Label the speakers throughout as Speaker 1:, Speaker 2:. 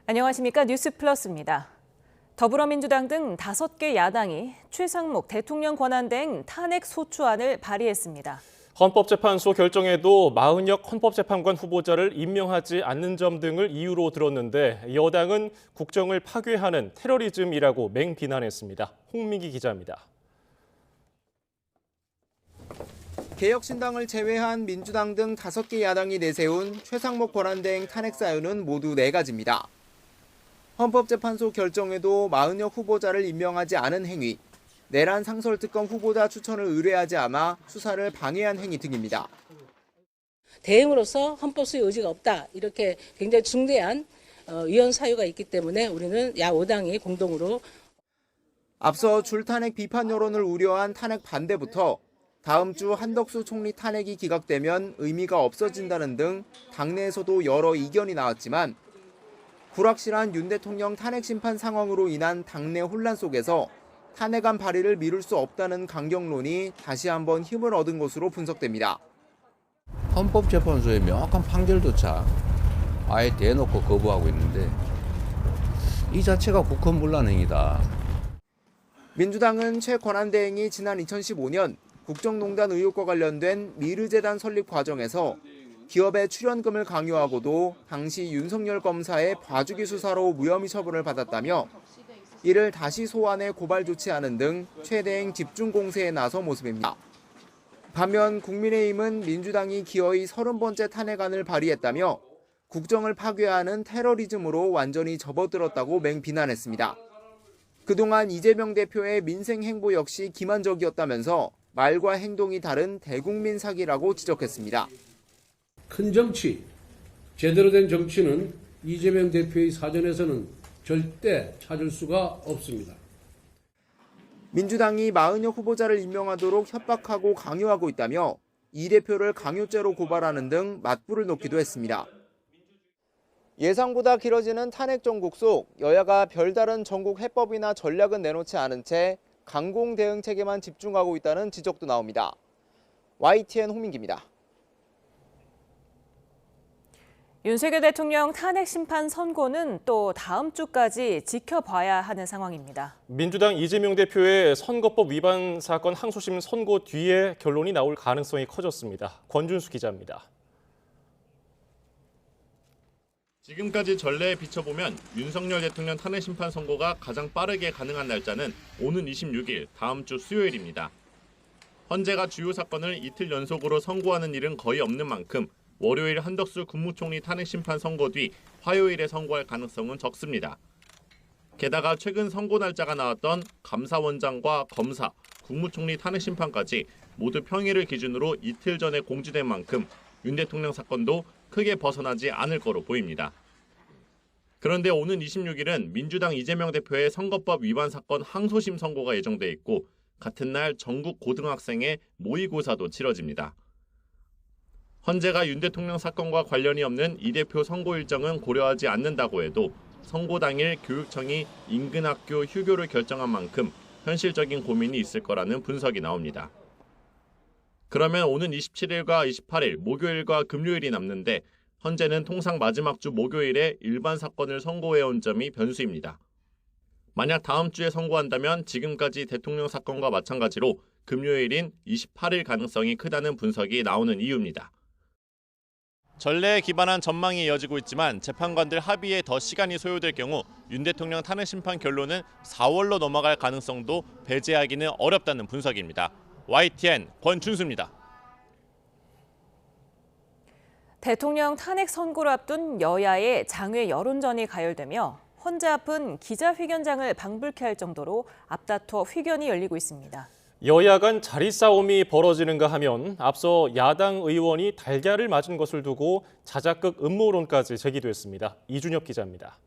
Speaker 1: 안녕하십니까. 뉴스플러스입니다. 더불어민주당 등 5개 야당이 최상목 대통령 권한대행 탄핵 소추안을 발의했습니다.
Speaker 2: 헌법재판소 결정에도 마은혁 헌법재판관 후보자를 임명하지 않는 점 등을 이유로 들었는데 여당은 국정을 파괴하는 테러리즘이라고 맹비난했습니다. 홍민기 기자입니다.
Speaker 3: 개혁신당을 제외한 민주당 등 5개 야당이 내세운 최상목 권한대행 탄핵 사유는 모두 4가지입니다. 헌법재판소 결정에도 마은혁 후보자를 임명하지 않은 행위, 내란 상설특검 후보자 추천을 의뢰하지 않아 수사를 방해한 행위 등입니다.
Speaker 4: 대행으로서 헌법 수호 의지가 없다. 이렇게 굉장히 중대한 위헌 사유가 있기 때문에 우리는 야 5당이 공동으로.
Speaker 3: 앞서 줄탄핵 비판 여론을 우려한 탄핵 반대부터 다음 주 한덕수 총리 탄핵이 기각되면 의미가 없어진다는 등 당내에서도 여러 이견이 나왔지만 불확실한 윤 대통령 탄핵 심판 상황으로 인한 당내 혼란 속에서 탄핵안 발의를 미룰 수 없다는 강경론이 다시 한번 힘을 얻은 것으로 분석됩니다.
Speaker 5: 헌법재판소의 명확한 판결조차 아예 대놓고 거부하고 있는데 이 자체가 국헌문란 행위다.
Speaker 3: 민주당은 최 권한대행이 지난 2015년 국정농단 의혹과 관련된 미르재단 설립 과정에서 기업의 출연금을 강요하고도 당시 윤석열 검사의 봐주기 수사로 무혐의 처분을 받았다며 이를 다시 소환해 고발 조치하는 등 최대행 집중 공세에 나선 모습입니다. 반면 국민의힘은 민주당이 기어이 30번째 탄핵안을 발의했다며 국정을 파괴하는 테러리즘으로 완전히 접어들었다고 맹비난했습니다. 그동안 이재명 대표의 민생 행보 역시 기만적이었다면서 말과 행동이 다른 대국민 사기라고 지적했습니다.
Speaker 6: 큰 정치, 제대로 된 정치는 이재명 대표의 사전에서는 절대 찾을 수가 없습니다.
Speaker 3: 민주당이 마은혁 후보자를 임명하도록 협박하고 강요하고 있다며 이 대표를 강요죄로 고발하는 등 맞불을 놓기도 했습니다. 예상보다 길어지는 탄핵 정국 속 여야가 별다른 전국 해법이나 전략은 내놓지 않은 채 강공 대응 체계만 집중하고 있다는 지적도 나옵니다. YTN 홍민기입니다.
Speaker 1: 윤석열 대통령 탄핵 심판 선고는 또 다음 주까지 지켜봐야 하는 상황입니다.
Speaker 2: 민주당 이재명 대표의 선거법 위반 사건 항소심 선고 뒤에 결론이 나올 가능성이 커졌습니다. 권준수 기자입니다.
Speaker 7: 지금까지 전례에 비춰보면 윤석열 대통령 탄핵 심판 선고가 가장 빠르게 가능한 날짜는 오는 26일 다음 주 수요일입니다. 헌재가 주요 사건을 이틀 연속으로 선고하는 일은 거의 없는 만큼 월요일 한덕수 국무총리 탄핵 심판 선고 뒤 화요일에 선고할 가능성은 적습니다. 게다가 최근 선고 날짜가 나왔던 감사원장과 검사, 국무총리 탄핵 심판까지 모두 평일을 기준으로 이틀 전에 공지된 만큼 윤 대통령 사건도 크게 벗어나지 않을 거로 보입니다. 그런데 오는 26일은 민주당 이재명 대표의 선거법 위반 사건 항소심 선고가 예정돼 있고 같은 날 전국 고등학생의 모의고사도 치러집니다. 헌재가 윤 대통령 사건과 관련이 없는 이 대표 선고 일정은 고려하지 않는다고 해도 선고 당일 교육청이 인근 학교 휴교를 결정한 만큼 현실적인 고민이 있을 거라는 분석이 나옵니다. 그러면 오는 27일과 28일 목요일과 금요일이 남는데 헌재는 통상 마지막 주 목요일에 일반 사건을 선고해온 점이 변수입니다. 만약 다음 주에 선고한다면 지금까지 대통령 사건과 마찬가지로 금요일인 28일 가능성이 크다는 분석이 나오는 이유입니다. 전례에 기반한 전망이 이어지고 있지만 재판관들 합의에 더 시간이 소요될 경우 윤 대통령 탄핵 심판 결론은 4월로 넘어갈 가능성도 배제하기는 어렵다는 분석입니다. YTN 권준수입니다.
Speaker 1: 대통령 탄핵 선고를 앞둔 여야의 장외 여론전이 가열되며 헌재 앞은 기자회견장을 방불케 할 정도로 앞다퉈 회견이 열리고 있습니다.
Speaker 2: 여야 간 자리 싸움이 벌어지는가 하면 앞서 야당 의원이 달걀을 맞은 것을 두고 자작극 음모론까지 제기됐습니다. 이준혁 기자입니다.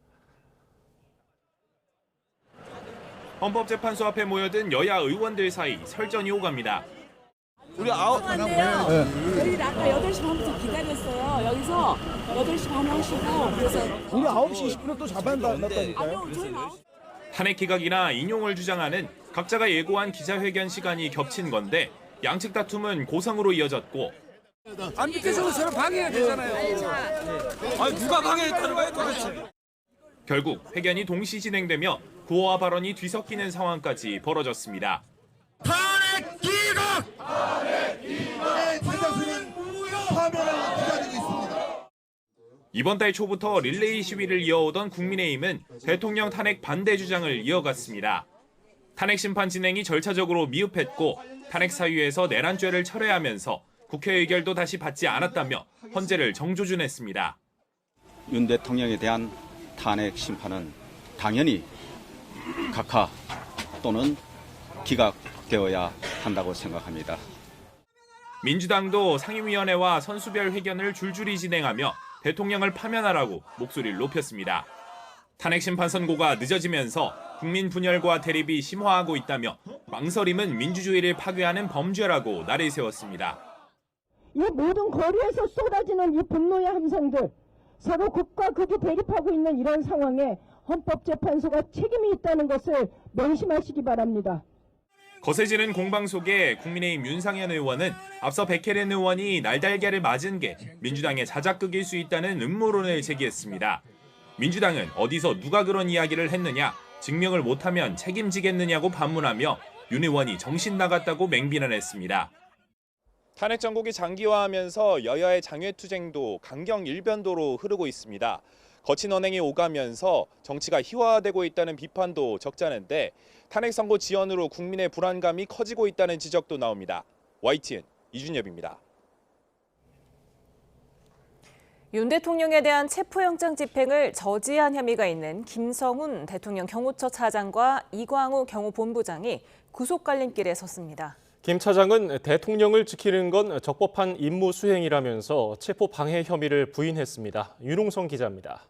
Speaker 8: 헌법재판소 앞에 모여든 여야 의원들 사이 설전이 오갑니다.
Speaker 9: 우리 죄송한데요. 저희 아까 8시 반부터 기다렸어요. 여기서 8시 반 하시고 그래서
Speaker 10: 우리 9시 20분에 또 잡아놨다니까요.
Speaker 9: 아니요, 저희는
Speaker 8: 탄핵 기각이나 인용을 주장하는 각자가 예고한 기자회견 시간이 겹친 건데 양측 다툼은 고성으로 이어졌고
Speaker 10: 안 믿겨서 서로 방해가 되잖아요.
Speaker 8: 아니 누가 방해했다는 거예요 도대체? 결국 회견이 동시 진행되며 구호와 발언이 뒤섞이는 상황까지 벌어졌습니다.
Speaker 10: 탄핵 기각! 대다수는 파면을 기다리고 있습니다.
Speaker 8: 이번 달 초부터 릴레이 시위를 이어오던 국민의힘은 대통령 탄핵 반대 주장을 이어갔습니다. 탄핵 심판 진행이 절차적으로 미흡했고 탄핵 사유에서 내란죄를 철회하면서 국회 의결도 다시 받지 않았다며 헌재를 정조준했습니다.
Speaker 11: 윤 대통령에 대한 탄핵 심판은 당연히 각하 또는 기각되어야 한다고 생각합니다.
Speaker 8: 민주당도 상임위원회와 선수별 회견을 줄줄이 진행하며 대통령을 파면하라고 목소리를 높였습니다. 탄핵 심판 선고가 늦어지면서 국민 분열과 대립이 심화하고 있다며 망설임은 민주주의를 파괴하는 범죄라고 날을 세웠습니다.
Speaker 9: 이 모든 거리에서 쏟아지는 이 분노의 함성들, 서로 극과 극이 대립하고 있는 이런 상황에 헌법재판소가 책임이 있다는 것을 명심하시기 바랍니다.
Speaker 8: 거세지는 공방 속에 국민의힘 윤상현 의원은 앞서 백혜련 의원이 날달걀을 맞은 게 민주당의 자작극일 수 있다는 음모론을 제기했습니다. 민주당은 어디서 누가 그런 이야기를 했느냐, 증명을 못하면 책임지겠느냐고 반문하며 윤 의원이 정신 나갔다고 맹비난했습니다.
Speaker 12: 탄핵 정국이 장기화하면서 여야의 장외투쟁도 강경 일변도로 흐르고 있습니다. 거친 언행이 오가면서 정치가 희화화되고 있다는 비판도 적잖은데 탄핵 선고 지연으로 국민의 불안감이 커지고 있다는 지적도 나옵니다. YTN 이준엽입니다.
Speaker 1: 윤 대통령에 대한 체포영장 집행을 저지한 혐의가 있는 김성훈 대통령 경호처 차장과 이광우 경호본부장이 구속갈림길에 섰습니다.
Speaker 2: 김 차장은 대통령을 지키는 건 적법한 임무 수행이라면서 체포 방해 혐의를 부인했습니다. 윤홍성 기자입니다.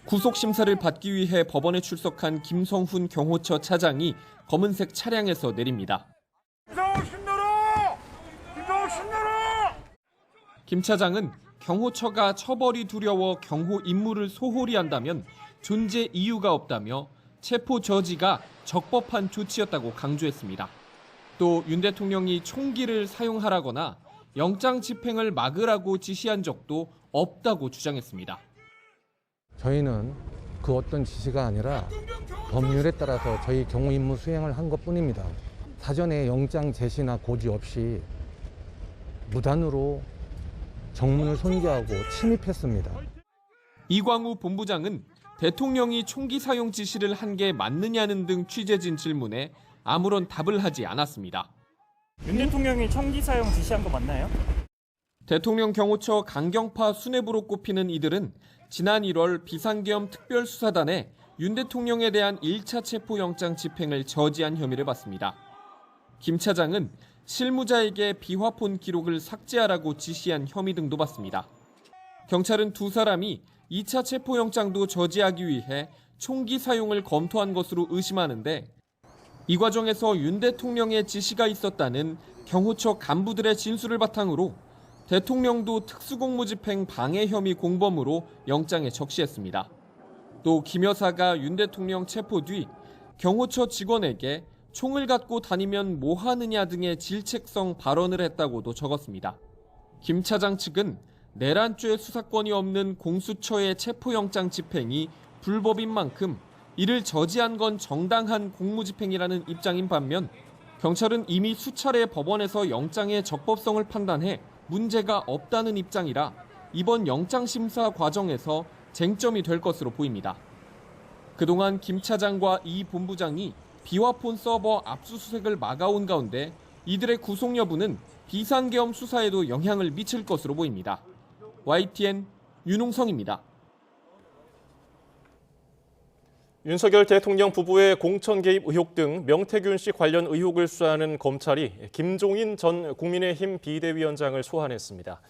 Speaker 13: 구속심사를 받기 위해 법원에 출석한 김성훈 경호처 차장이 검은색 차량에서 내립니다. 김 차장은 경호처가 처벌이 두려워 경호 임무를 소홀히 한다면 존재 이유가 없다며 체포 저지가 적법한 조치였다고 강조했습니다. 또 윤 대통령이 총기를 사용하라거나 영장 집행을 막으라고 지시한 적도 없다고 주장했습니다.
Speaker 14: 저희는 그 어떤 지시가 아니라 법률에 따라서 저희 경호 임무 수행을 한 것뿐입니다. 사전에 영장 제시나 고지 없이 무단으로 정문을 손괴하고 침입했습니다.
Speaker 13: 이광우 본부장은 대통령이 총기 사용 지시를 한 게 맞느냐는 등 취재진 질문에 아무런 답을 하지 않았습니다.
Speaker 15: 윤 대통령이 총기 사용 지시한 거 맞나요?
Speaker 13: 대통령 경호처 강경파 수뇌부로 꼽히는 이들은 지난 1월 비상계엄 특별수사단에 윤 대통령에 대한 1차 체포영장 집행을 저지한 혐의를 받습니다. 김 차장은 실무자에게 비화폰 기록을 삭제하라고 지시한 혐의 등도 받습니다. 경찰은 두 사람이 2차 체포영장도 저지하기 위해 총기 사용을 검토한 것으로 의심하는데 이 과정에서 윤 대통령의 지시가 있었다는 경호처 간부들의 진술을 바탕으로 대통령도 특수공무집행 방해 혐의 공범으로 영장에 적시했습니다. 또 김 여사가 윤 대통령 체포 뒤 경호처 직원에게 총을 갖고 다니면 뭐 하느냐 등의 질책성 발언을 했다고도 적었습니다. 김 차장 측은 내란죄 수사권이 없는 공수처의 체포영장 집행이 불법인 만큼 이를 저지한 건 정당한 공무집행이라는 입장인 반면 경찰은 이미 수차례 법원에서 영장의 적법성을 판단해 문제가 없다는 입장이라 이번 영장심사 과정에서 쟁점이 될 것으로 보입니다. 그동안 김 차장과 이 본부장이 비화폰 서버 압수수색을 막아온 가운데 이들의 구속 여부는 비상계엄 수사에도 영향을 미칠 것으로 보입니다. YTN 윤홍성입니다.
Speaker 2: 윤석열 대통령 부부의 공천 개입 의혹 등 명태균 씨 관련 의혹을 수사하는 검찰이 김종인 전 국민의힘 비대위원장을 소환했습니다.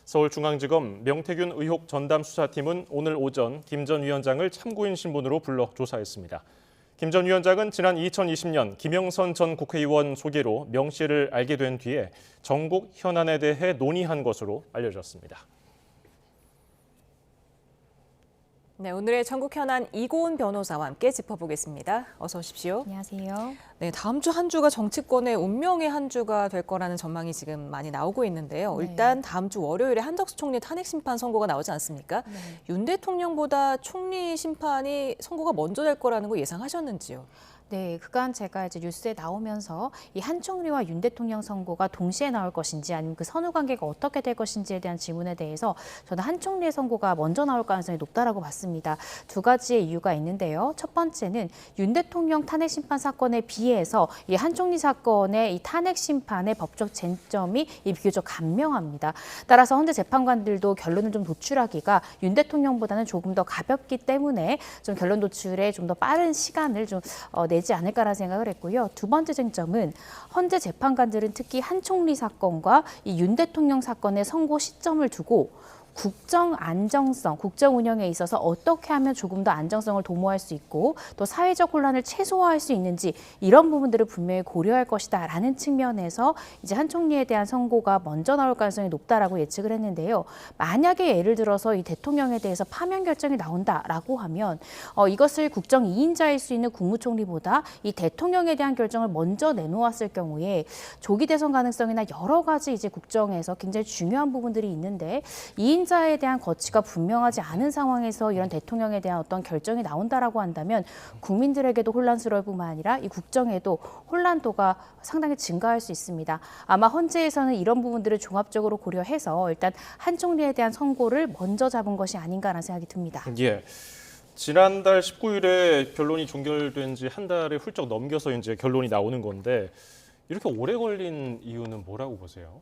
Speaker 2: 서울중앙지검 명태균 의혹 전담 수사팀은 오늘 오전 김 전 위원장을 참고인 신분으로 불러 조사했습니다. 김 전 위원장은 지난 2020년 김영선 전 국회의원 소개로 명 씨를 알게 된 뒤에 정국 현안에 대해 논의한 것으로 알려졌습니다.
Speaker 1: 네, 오늘의 전국 현안 이고은 변호사와 함께 짚어보겠습니다. 어서 오십시오.
Speaker 16: 안녕하세요.
Speaker 1: 네, 다음 주 한 주가 정치권의 운명의 한 주가 될 거라는 전망이 지금 많이 나오고 있는데요.
Speaker 16: 네.
Speaker 1: 일단 다음 주 월요일에 한덕수 총리 탄핵 심판 선고가 나오지 않습니까?
Speaker 16: 네.
Speaker 1: 윤 대통령보다 총리 심판이 선고가 먼저 될 거라는 거 예상하셨는지요?
Speaker 16: 네, 그간 제가 이제 뉴스에 나오면서 이 한 총리와 윤 대통령 선고가 동시에 나올 것인지 아니면 그 선후 관계가 어떻게 될 것인지에 대한 질문에 대해서 저는 한 총리의 선고가 먼저 나올 가능성이 높다라고 봤습니다. 두 가지의 이유가 있는데요. 첫 번째는 윤 대통령 탄핵 심판 사건에 비해서 이 한 총리 사건의 이 탄핵 심판의 법적 쟁점이 비교적 간명합니다. 따라서 현재 재판관들도 결론을 좀 도출하기가 윤 대통령보다는 조금 더 가볍기 때문에 좀 결론 도출에 좀 더 빠른 시간을 좀 내지 않을까라는 생각을 했고요. 두 번째 쟁점은 현재 재판관들은 특히 한 총리 사건과 이 윤 대통령 사건의 선고 시점을 두고 국정 안정성, 국정 운영에 있어서 어떻게 하면 조금 더 안정성을 도모할 수 있고 또 사회적 혼란을 최소화할 수 있는지 이런 부분들을 분명히 고려할 것이다라는 측면에서 이제 한 총리에 대한 선고가 먼저 나올 가능성이 높다라고 예측을 했는데요. 만약에 예를 들어서 이 대통령에 대해서 파면 결정이 나온다라고 하면 이것을 국정 2인자일 수 있는 국무총리보다 이 대통령에 대한 결정을 먼저 내놓았을 경우에 조기 대선 가능성이나 여러 가지 이제 국정에서 굉장히 중요한 부분들이 있는데 2인자에 대한 거치가 분명하지 않은 상황에서 이런 대통령에 대한 어떤 결정이 나온다라고 한다면 국민들에게도 혼란스러울 뿐만 아니라 이 국정에도 혼란도가 상당히 증가할 수 있습니다. 아마 헌재에서는 이런 부분들을 종합적으로 고려해서 일단 한 총리에 대한 선고를 먼저 잡은 것이 아닌가라는 생각이 듭니다.
Speaker 2: 예. 지난달 19일에 결론이 종결된 지 한 달을 훌쩍 넘겨서 이제 결론이 나오는 건데 이렇게 오래 걸린 이유는 뭐라고 보세요?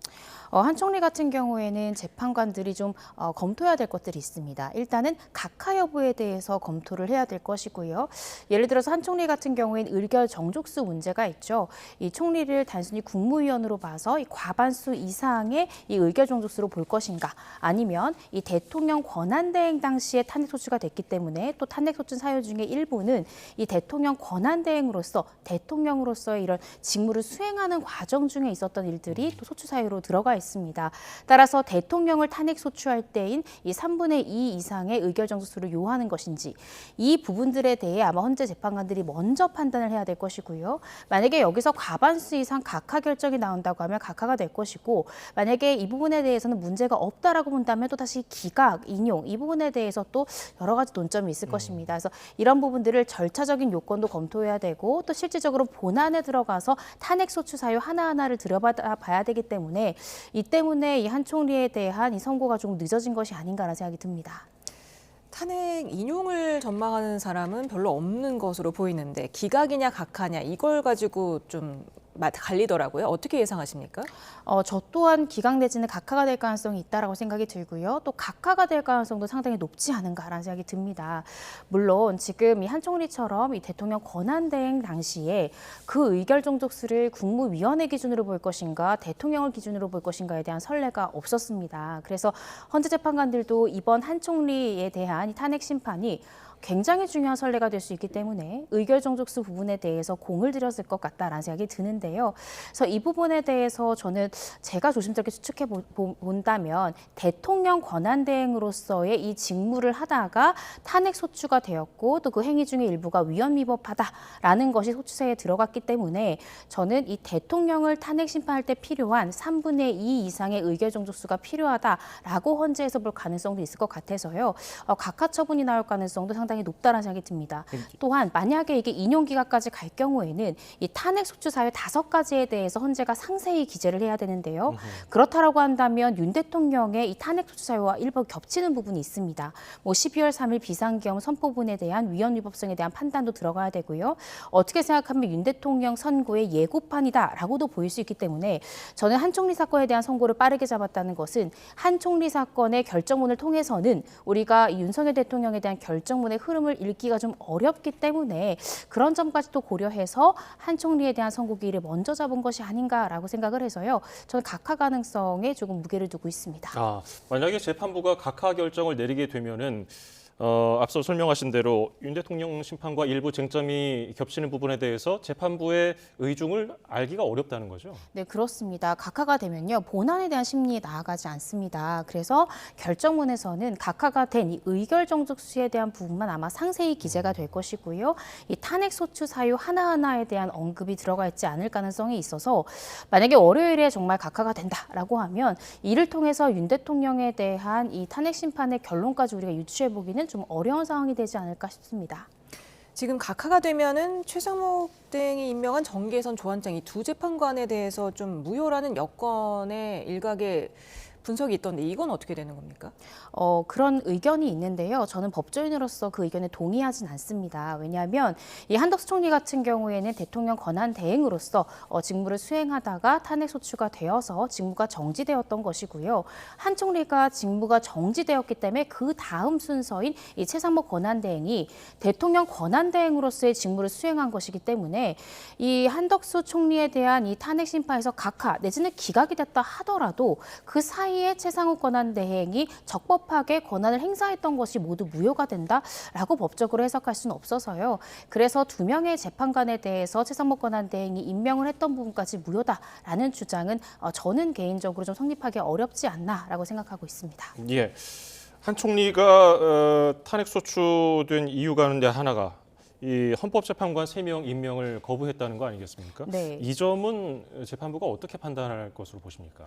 Speaker 16: 한 총리 같은 경우에는 재판관들이 좀 검토해야 될 것들이 있습니다. 일단은 각하 여부에 대해서 검토를 해야 될 것이고요. 예를 들어서 한 총리 같은 경우에는 의결 정족수 문제가 있죠. 이 총리를 단순히 국무위원으로 봐서 이 과반수 이상의 이 의결 정족수로 볼 것인가, 아니면 이 대통령 권한대행 당시에 탄핵 소추가 됐기 때문에 또 탄핵 소추 사유 중에 일부는 이 대통령 권한대행으로서 대통령으로서의 이런 직무를 수행하는 과정 중에 있었던 일들이 또 소추 사유로 들어가 있습니다. 따라서 대통령을 탄핵 소추할 때인 이 3분의 2 이상의 의결 정족수를 요하는 것인지 이 부분들에 대해 아마 헌재 재판관들이 먼저 판단을 해야 될 것이고요. 만약에 여기서 과반수 이상 각하 결정이 나온다고 하면 각하가 될 것이고, 만약에 이 부분에 대해서는 문제가 없다라고 본다면 또 다시 기각, 인용 이 부분에 대해서 또 여러 가지 논점이 있을 것입니다. 그래서 이런 부분들을 절차적인 요건도 검토해야 되고 또 실질적으로 본안에 들어가서 탄핵 소추 사유 하나하나를 들여봐야 되기 때문에 이 때문에 이 한 총리에 대한 이 선고가 조금 늦어진 것이 아닌가라는 생각이 듭니다.
Speaker 1: 탄핵 인용을 전망하는 사람은 별로 없는 것으로 보이는데 기각이냐 각하냐 이걸 가지고 좀 갈리더라고요. 어떻게 예상하십니까?
Speaker 16: 저 또한 기각 내지는 각하가 될 가능성이 있다라고 생각이 들고요. 또 각하가 될 가능성도 상당히 높지 않은가라는 생각이 듭니다. 물론 지금 이 한 총리처럼 이 대통령 권한대행 당시에 그 의결 정족수를 국무위원회 기준으로 볼 것인가 대통령을 기준으로 볼 것인가에 대한 선례가 없었습니다. 그래서 헌재 재판관들도 이번 한 총리에 대한 이 탄핵 심판이 굉장히 중요한 선례가 될 수 있기 때문에 의결 정족수 부분에 대해서 공을 들였을 것 같다라는 생각이 드는데요. 그래서 이 부분에 대해서 저는 제가 조심스럽게 추측해 본다면 대통령 권한대행으로서의 이 직무를 하다가 탄핵 소추가 되었고 또 그 행위 중에 일부가 위헌 위법하다라는 것이 소추사에 들어갔기 때문에 저는 이 대통령을 탄핵 심판할 때 필요한 3분의 2 이상의 의결 정족수가 필요하다라고 헌재에서 볼 가능성도 있을 것 같아서요. 각하 처분이 나올 가능성도 상당히 높다는 생각이 듭니다. 또한 만약에 이게 인용 기각까지 갈 경우에는 이 탄핵 소추 사유 5가지에 대해서 헌재가 상세히 기재를 해야 되는데요. 그렇다라고 한다면 윤 대통령의 이 탄핵 소추 사유와 일부 겹치는 부분이 있습니다. 12월 3일 비상계엄 선포문에 대한 위헌 위법성에 대한 판단도 들어가야 되고요. 어떻게 생각하면 윤 대통령 선고의 예고판이다라고도 보일 수 있기 때문에 저는 한 총리 사건에 대한 선고를 빠르게 잡았다는 것은 한 총리 사건의 결정문을 통해서는 우리가 윤석열 대통령에 대한 결정문의 흐름을 읽기가 좀 어렵기 때문에 그런 점까지도 고려해서 한 총리에 대한 선고기일을 먼저 잡은 것이 아닌가라고 생각을 해서요. 저는 각하 가능성에 조금 무게를 두고 있습니다.
Speaker 2: 만약에 재판부가 각하 결정을 내리게 되면은 앞서 설명하신 대로 윤 대통령 심판과 일부 쟁점이 겹치는 부분에 대해서 재판부의 의중을 알기가 어렵다는 거죠?
Speaker 16: 네, 그렇습니다. 각하가 되면요, 본안에 대한 심리에 나아가지 않습니다. 그래서 결정문에서는 각하가 된 이 의결 정족수에 대한 부분만 아마 상세히 기재가 될 것이고요. 이 탄핵 소추 사유 하나하나에 대한 언급이 들어가 있지 않을 가능성이 있어서 만약에 월요일에 정말 각하가 된다라고 하면 이를 통해서 윤 대통령에 대한 이 탄핵 심판의 결론까지 우리가 유추해 보기는 좀 어려운 상황이 되지 않을까 싶습니다.
Speaker 1: 지금 각하가 되면은 최상목 등이 임명한 정계선 조한장 이 두 재판관에 대해서 좀 무효라는 여권의 일각의 분석이 있던데 이건 어떻게 되는 겁니까?
Speaker 16: 그런 의견이 있는데요. 저는 법조인으로서 그 의견에 동의하진 않습니다. 왜냐하면 이 한덕수 총리 같은 경우에는 대통령 권한 대행으로서 직무를 수행하다가 탄핵 소추가 되어서 직무가 정지되었던 것이고요. 한 총리가 직무가 정지되었기 때문에 그 다음 순서인 이 최상목 권한 대행이 대통령 권한 대행으로서의 직무를 수행한 것이기 때문에 이 한덕수 총리에 대한 이 탄핵 심판에서 각하 내지는 기각이 됐다 하더라도 그 사이에 최상욱 권한 대행이 적법하게 권한을 행사했던 것이 모두 무효가 된다라고 법적으로 해석할 수는 없어서요. 그래서 2명의 재판관에 대해서 최상목 권한 대행이 임명을 했던 부분까지 무효다라는 주장은 저는 개인적으로 좀 성립하기 어렵지 않나라고 생각하고 있습니다.
Speaker 2: 예, 한 총리가 탄핵 소추된 이유가 있는데 하나가 이 헌법재판관 3명 임명을 거부했다는 거 아니겠습니까?
Speaker 16: 네.
Speaker 2: 이 점은 재판부가 어떻게 판단할 것으로 보십니까?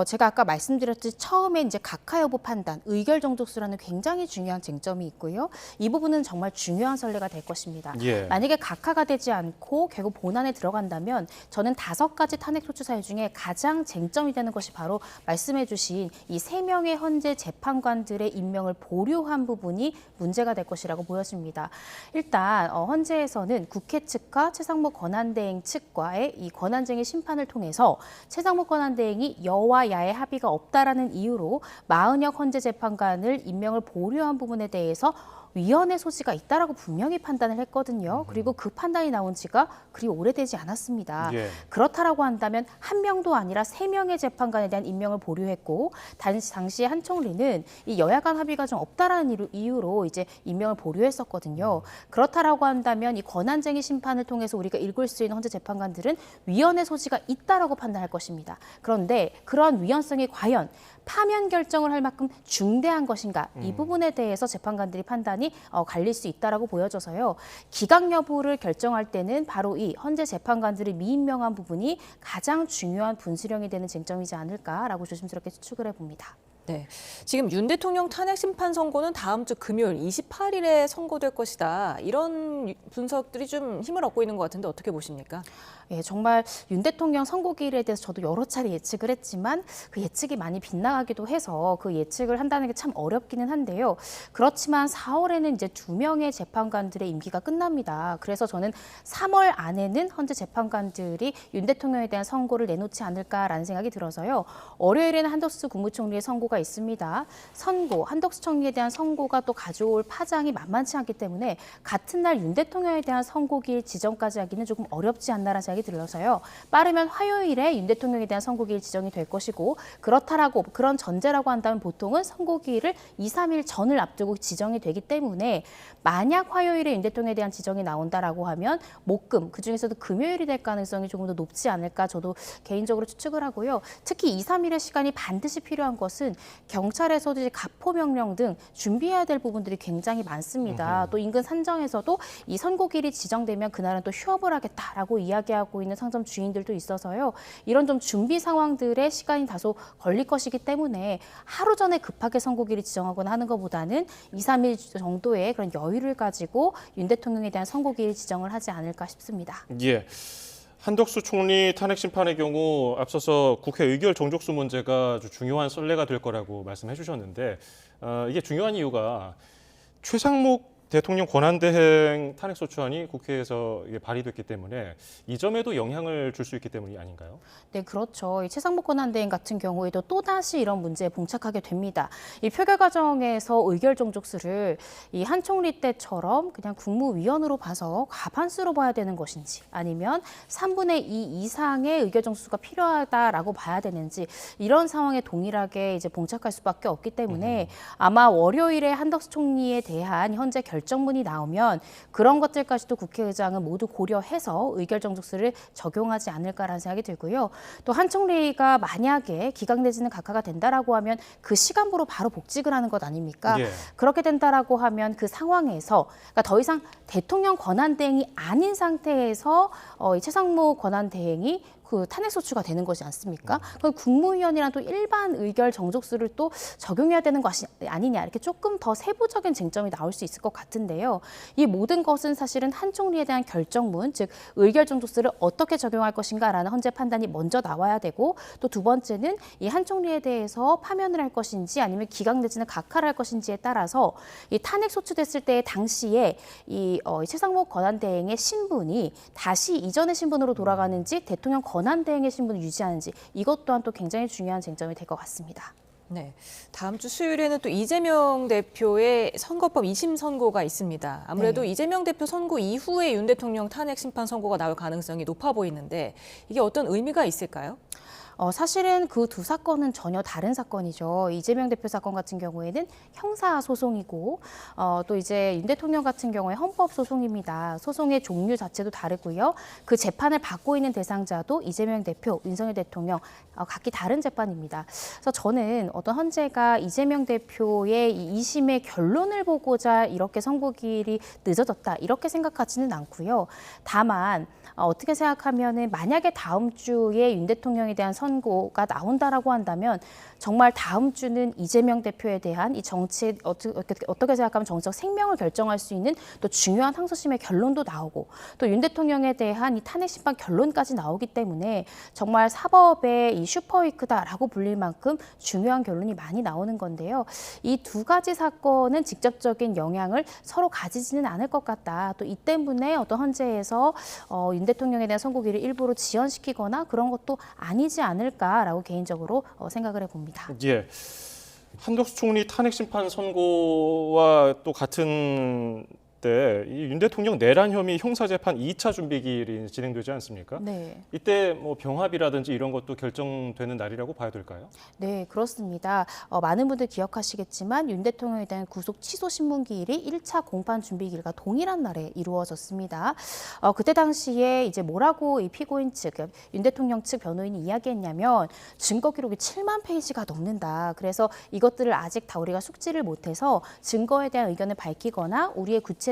Speaker 16: 제가 아까 말씀드렸듯이 처음에 이제 각하 여부 판단, 의결 정족수라는 굉장히 중요한 쟁점이 있고요. 이 부분은 정말 중요한 선례가 될 것입니다.
Speaker 2: 예.
Speaker 16: 만약에 각하가 되지 않고 결국 본안에 들어간다면 저는 5가지 탄핵 소추 사유 중에 가장 쟁점이 되는 것이 바로 말씀해 주신 이 3명의 헌재 재판관들의 임명을 보류한 부분이 문제가 될 것이라고 보여집니다. 일단 헌재에서는 국회 측과 최상목 권한대행 측과의 이 권한쟁의 심판을 통해서 최상목 권한대행이 여와 야의 합의가 없다라는 이유로 마은혁 헌재 재판관을 임명을 보류한 부분에 대해서 위헌의 소지가 있다라고 분명히 판단을 했거든요. 그리고 그 판단이 나온 지가 그리 오래되지 않았습니다.
Speaker 2: 예.
Speaker 16: 그렇다라고 한다면 1명도 아니라 3명의 재판관에 대한 임명을 보류했고 당시 한 총리는 이 여야 간 합의가 좀 없다라는 이유로 이제 임명을 보류했었거든요. 그렇다라고 한다면 이 권한쟁의 심판을 통해서 우리가 읽을 수 있는 헌재 재판관들은 위헌의 소지가 있다라고 판단할 것입니다. 그런데 그러한 위헌성이 과연 파면 결정을 할 만큼 중대한 것인가 이 부분에 대해서 재판관들이 판단이 갈릴 수 있다라고 보여져서요. 기각 여부를 결정할 때는 바로 이 헌재 재판관들이 미임명한 부분이 가장 중요한 분수령이 되는 쟁점이지 않을까라고 조심스럽게 추측을 해봅니다.
Speaker 1: 네, 지금 윤 대통령 탄핵 심판 선고는 다음 주 금요일 28일에 선고될 것이다. 이런 분석들이 좀 힘을 얻고 있는 것 같은데 어떻게 보십니까?
Speaker 16: 예, 정말 윤 대통령 선고기일에 대해서 저도 여러 차례 예측을 했지만 그 예측이 많이 빗나가기도 해서 그 예측을 한다는 게 참 어렵기는 한데요. 그렇지만 4월에는 이제 2명의 재판관들의 임기가 끝납니다. 그래서 저는 3월 안에는 헌재 재판관들이 윤 대통령에 대한 선고를 내놓지 않을까라는 생각이 들어서요. 월요일에는 한덕수 국무총리의 선고가 있습니다. 선고, 한덕수 총리에 대한 선고가 또 가져올 파장이 만만치 않기 때문에 같은 날 윤 대통령에 대한 선고기일 지정까지 하기는 조금 어렵지 않나라는 생각이 들어서요. 빠르면 화요일에 윤 대통령에 대한 선고기일 지정이 될 것이고 그렇다라고 그런 전제라고 한다면 보통은 선고기일을 2, 3일 전을 앞두고 지정이 되기 때문에 만약 화요일에 윤 대통령에 대한 지정이 나온다라고 하면 목금 그중에서도 금요일이 될 가능성이 조금 더 높지 않을까 저도 개인적으로 추측을 하고요. 특히 2, 3일의 시간이 반드시 필요한 것은 경찰에서도 이제 가포 명령 등 준비해야 될 부분들이 굉장히 많습니다. 또 인근 산정에서도 이 선고기일이 지정되면 그날은 또 휴업을 하겠다라고 이야기하고 있는 상점 주인들도 있어서요. 이런 좀 준비 상황들의 시간이 다소 걸릴 것이기 때문에 하루 전에 급하게 선고기일을 지정하거나 하는 것보다는 2, 3일 정도의 그런 여유를 가지고 윤 대통령에 대한 선고기일 지정을 하지 않을까 싶습니다.
Speaker 2: 예. 한덕수 총리 탄핵 심판의 경우 앞서서 국회 의결 정족수 문제가 아주 중요한 선례가 될 거라고 말씀해 주셨는데 이게 중요한 이유가 최상목 대통령 권한대행 탄핵소추안이 국회에서 이게 발의됐기 때문에 이 점에도 영향을 줄 수 있기 때문이 아닌가요?
Speaker 16: 네, 그렇죠. 이 최상목 권한대행 같은 경우에도 또다시 이런 문제에 봉착하게 됩니다. 이 표결 과정에서 의결 정족수를 이 한 총리 때처럼 그냥 국무위원으로 봐서 과반수로 봐야 되는 것인지 아니면 3분의 2 이상의 의결 정족수가 필요하다라고 봐야 되는지 이런 상황에 동일하게 이제 봉착할 수밖에 없기 때문에 아마 월요일에 한덕수 총리에 대한 현재 결정문이 나오면 그런 것들까지도 국회의장은 모두 고려해서 의결 정족수를 적용하지 않을까라는 생각이 들고요. 또 한 총리가 만약에 기각 내지는 각하가 된다라고 하면 그 시간부로 바로 복직을 하는 것 아닙니까?
Speaker 2: 예.
Speaker 16: 그렇게 된다라고 하면 그 상황에서 그러니까 더 이상 대통령 권한대행이 아닌 상태에서 이 최상목 권한대행이 그 탄핵소추가 되는 것이 않습니까? 그럼 국무위원이랑 또 일반 의결 정족수를 또 적용해야 되는 것이 아니냐 이렇게 조금 더 세부적인 쟁점이 나올 수 있을 것 같은데요. 이 모든 것은 사실은 한 총리에 대한 결정문, 즉 의결 정족수를 어떻게 적용할 것인가라는 헌재 판단이 먼저 나와야 되고 또 두 번째는 이 한 총리에 대해서 파면을 할 것인지 아니면 기각 내지는 각하를 할 것인지에 따라서 이 탄핵소추됐을 때 당시에 이 최상목 권한대행의 신분이 다시 이전의 신분으로 돌아가는지 대통령 권한대행의 신분을 유지하는지 이것 또한 또 굉장히 중요한 쟁점이 될 것 같습니다.
Speaker 1: 네, 다음 주 수요일에는 또 이재명 대표의 선거법 2심 선고가 있습니다. 아무래도
Speaker 16: 네.
Speaker 1: 이재명 대표 선고 이후에 윤 대통령 탄핵 심판 선고가 나올 가능성이 높아 보이는데 이게 어떤 의미가 있을까요?
Speaker 16: 사실은 그 두 사건은 전혀 다른 사건이죠. 이재명 대표 사건 같은 경우에는 형사 소송이고 또 이제 윤 대통령 같은 경우에 헌법 소송입니다. 소송의 종류 자체도 다르고요. 그 재판을 받고 있는 대상자도 이재명 대표, 윤석열 대통령 각기 다른 재판입니다. 그래서 저는 어떤 헌재가 이재명 대표의 이 2심의 결론을 보고자 이렇게 선고일이 늦어졌다 이렇게 생각하지는 않고요. 다만 어떻게 생각하면은 만약에 다음 주에 윤 대통령에 대한 선고가 나온다라고 한다면 정말 다음 주는 이재명 대표에 대한 이 정치 어떻게 생각하면 정치적 생명을 결정할 수 있는 또 중요한 항소심의 결론도 나오고 또 윤 대통령에 대한 이 탄핵 심판 결론까지 나오기 때문에 정말 사법의 이 슈퍼위크다라고 불릴 만큼 중요한 결론이 많이 나오는 건데요. 이 두 가지 사건은 직접적인 영향을 서로 가지지는 않을 것 같다. 또 이 때문에 어떤 헌재에서 윤 대통령에 대한 선고기를 일부러 지연시키거나 그런 것도 아니지 않을까라고 개인적으로 생각을 해봅니다.
Speaker 2: 예. 한덕수 총리 탄핵 심판 선고와 또 같은 때 이 윤 대통령 내란 혐의 형사재판 2차 준비 기일이 진행되지 않습니까?
Speaker 16: 네.
Speaker 2: 이때 뭐 병합이라든지 이런 것도 결정되는 날이라고 봐야 될까요?
Speaker 16: 네, 그렇습니다. 많은 분들 기억하시겠지만 윤 대통령에 대한 구속 취소 신문 기일이 1차 공판 준비 기일과 동일한 날에 이루어졌습니다. 그때 당시에 이제 뭐라고 이 피고인 측, 윤 대통령 측 변호인이 이야기했냐면 증거 기록이 7만 페이지가 넘는다. 그래서 이것들을 아직 다 우리가 숙지를 못해서 증거에 대한 의견을 밝히거나 우리의 구체적인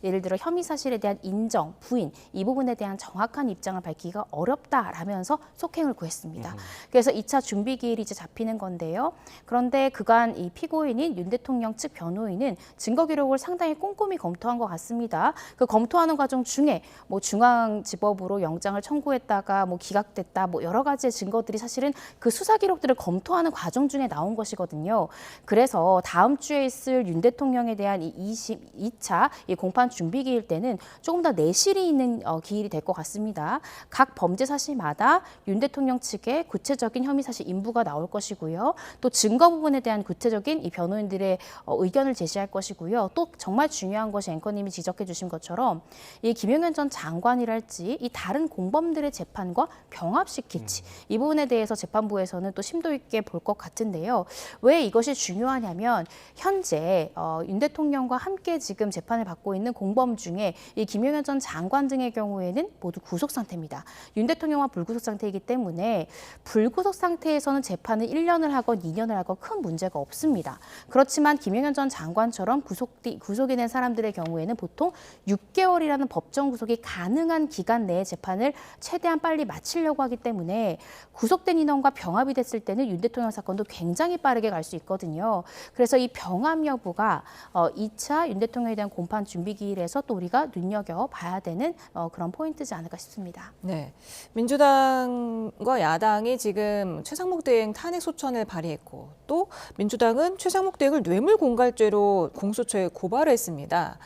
Speaker 16: 예를 들어 혐의 사실에 대한 인정, 부인 이 부분에 대한 정확한 입장을 밝히기가 어렵다라면서 속행을 구했습니다. 그래서 2차 준비 기일이 이제 잡히는 건데요. 그런데 그간 이 피고인인 윤 대통령 측 변호인은 증거 기록을 상당히 꼼꼼히 검토한 것 같습니다. 그 검토하는 과정 중에 뭐 중앙지법으로 영장을 청구했다가 뭐 기각됐다 뭐 여러 가지의 증거들이 사실은 그 수사 기록들을 검토하는 과정 중에 나온 것이거든요. 그래서 다음 주에 있을 윤 대통령에 대한 이 2차 이 공판 준비 기일 때는 조금 더 내실이 있는 기일이 될 것 같습니다. 각 범죄 사실마다 윤 대통령 측의 구체적인 혐의 사실 인부가 나올 것이고요. 또 증거 부분에 대한 구체적인 이 변호인들의 의견을 제시할 것이고요. 또 정말 중요한 것이 앵커님이 지적해 주신 것처럼 이 김용현 전 장관이랄지 이 다른 공범들의 재판과 병합시킬지 이 부분에 대해서 재판부에서는 또 심도 있게 볼 것 같은데요. 왜 이것이 중요하냐면 현재 윤 대통령과 함께 지금 재판을 받고 있는 공범 중에 이 김용현 전 장관 등의 경우에는 모두 구속 상태입니다. 윤 대통령은 불구속 상태이기 때문에 불구속 상태에서는 재판을 1년을 하건 2년을 하건 큰 문제가 없습니다. 그렇지만 김용현 전 장관처럼 구속이 된 사람들의 경우에는 보통 6개월이라는 법정 구속이 가능한 기간 내에 재판을 최대한 빨리 마치려고 하기 때문에 구속된 인원과 병합이 됐을 때는 윤 대통령 사건도 굉장히 빠르게 갈 수 있거든요. 그래서 이 병합 여부가 2차 윤 대통령에 대한 공판 준비기일에서 또 우리가 눈여겨봐야 되는 그런 포인트지 않을까 싶습니다.
Speaker 1: 네, 민주당과 야당이 지금 최상목 대행 탄핵 소천을 발의했고 또 민주당은 최상목 대행을 뇌물공갈죄로 공수처에 고발을 했습니다.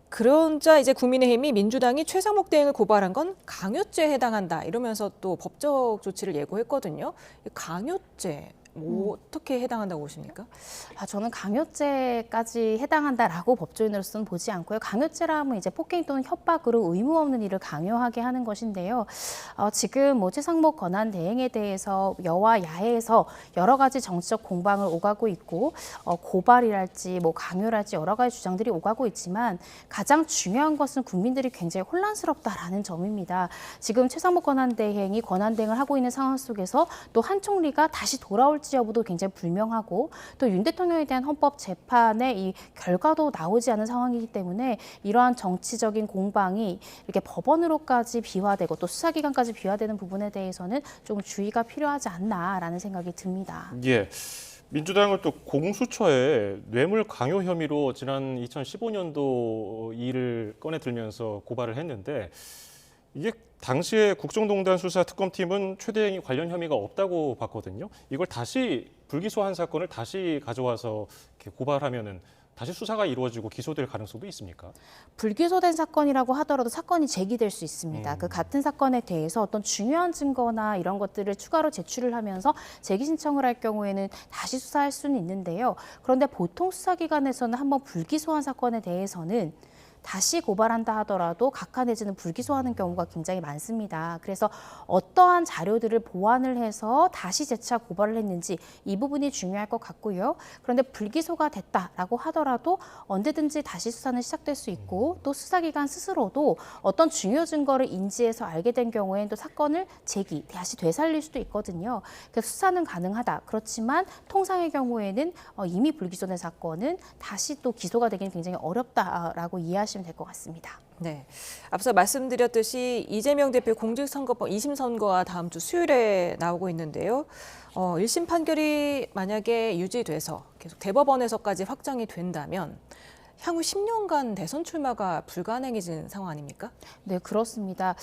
Speaker 1: 그러자 이제 국민의힘이 민주당이 최상목 대행을 고발한 건 강요죄에 해당한다 이러면서 또 법적 조치를 예고했거든요. 강요죄. 어떻게 해당한다고 보십니까?
Speaker 16: 저는 강요죄까지 해당한다라고 법조인으로서는 보지 않고요. 강요죄라면 이제 폭행 또는 협박으로 의무 없는 일을 강요하게 하는 것인데요. 지금 최상목 권한 대행에 대해서 여와 야에서 여러 가지 정치적 공방을 오가고 있고 고발이랄지 강요랄지 여러 가지 주장들이 오가고 있지만 가장 중요한 것은 국민들이 굉장히 혼란스럽다라는 점입니다. 지금 최상목 권한 대행이 권한 대행을 하고 있는 상황 속에서 또 한 총리가 다시 돌아올지 여부도 굉장히 불명하고 또 윤 대통령에 대한 헌법 재판의 이 결과도 나오지 않은 상황이기 때문에 이러한 정치적인 공방이 이렇게 법원으로까지 비화되고 또 수사기관까지 비화되는 부분에 대해서는 좀 주의가 필요하지 않나라는 생각이 듭니다.
Speaker 2: 예. 민주당은 또 공수처에 뇌물 강요 혐의로 지난 2015년도 일을 꺼내 들면서 고발을 했는데 이게 당시에 국정농단 수사 특검팀은 최 대행이 관련 혐의가 없다고 봤거든요. 이걸 다시 불기소한 사건을 다시 가져와서 이렇게 고발하면은 다시 수사가 이루어지고 기소될 가능성도 있습니까?
Speaker 16: 불기소된 사건이라고 하더라도 사건이 제기될 수 있습니다. 그 같은 사건에 대해서 어떤 중요한 증거나 이런 것들을 추가로 제출을 하면서 재기 신청을 할 경우에는 다시 수사할 수는 있는데요. 그런데 보통 수사기관에서는 한번 불기소한 사건에 대해서는 다시 고발한다 하더라도 각하 내지는 불기소하는 경우가 굉장히 많습니다. 그래서 어떠한 자료들을 보완을 해서 다시 재차 고발을 했는지 이 부분이 중요할 것 같고요. 그런데 불기소가 됐다라고 하더라도 언제든지 다시 수사는 시작될 수 있고 또 수사기관 스스로도 어떤 중요 증거를 인지해서 알게 된 경우에는 또 사건을 다시 되살릴 수도 있거든요. 그래서 수사는 가능하다. 그렇지만 통상의 경우에는 이미 불기소된 사건은 다시 또 기소가 되기는 굉장히 어렵다라고 이해하시면 될 것 같습니다.
Speaker 1: 네, 앞서 말씀드렸듯이 이재명 대표 공직선거법 2심 선고가 다음 주 수요일에 나오고 있는데요. 1심 판결이 만약에 유지돼서 계속 대법원에서까지 확정이 된다면 향후 10년간 대선 출마가 불가능해진 상황 아닙니까?
Speaker 16: 네, 그렇습니다.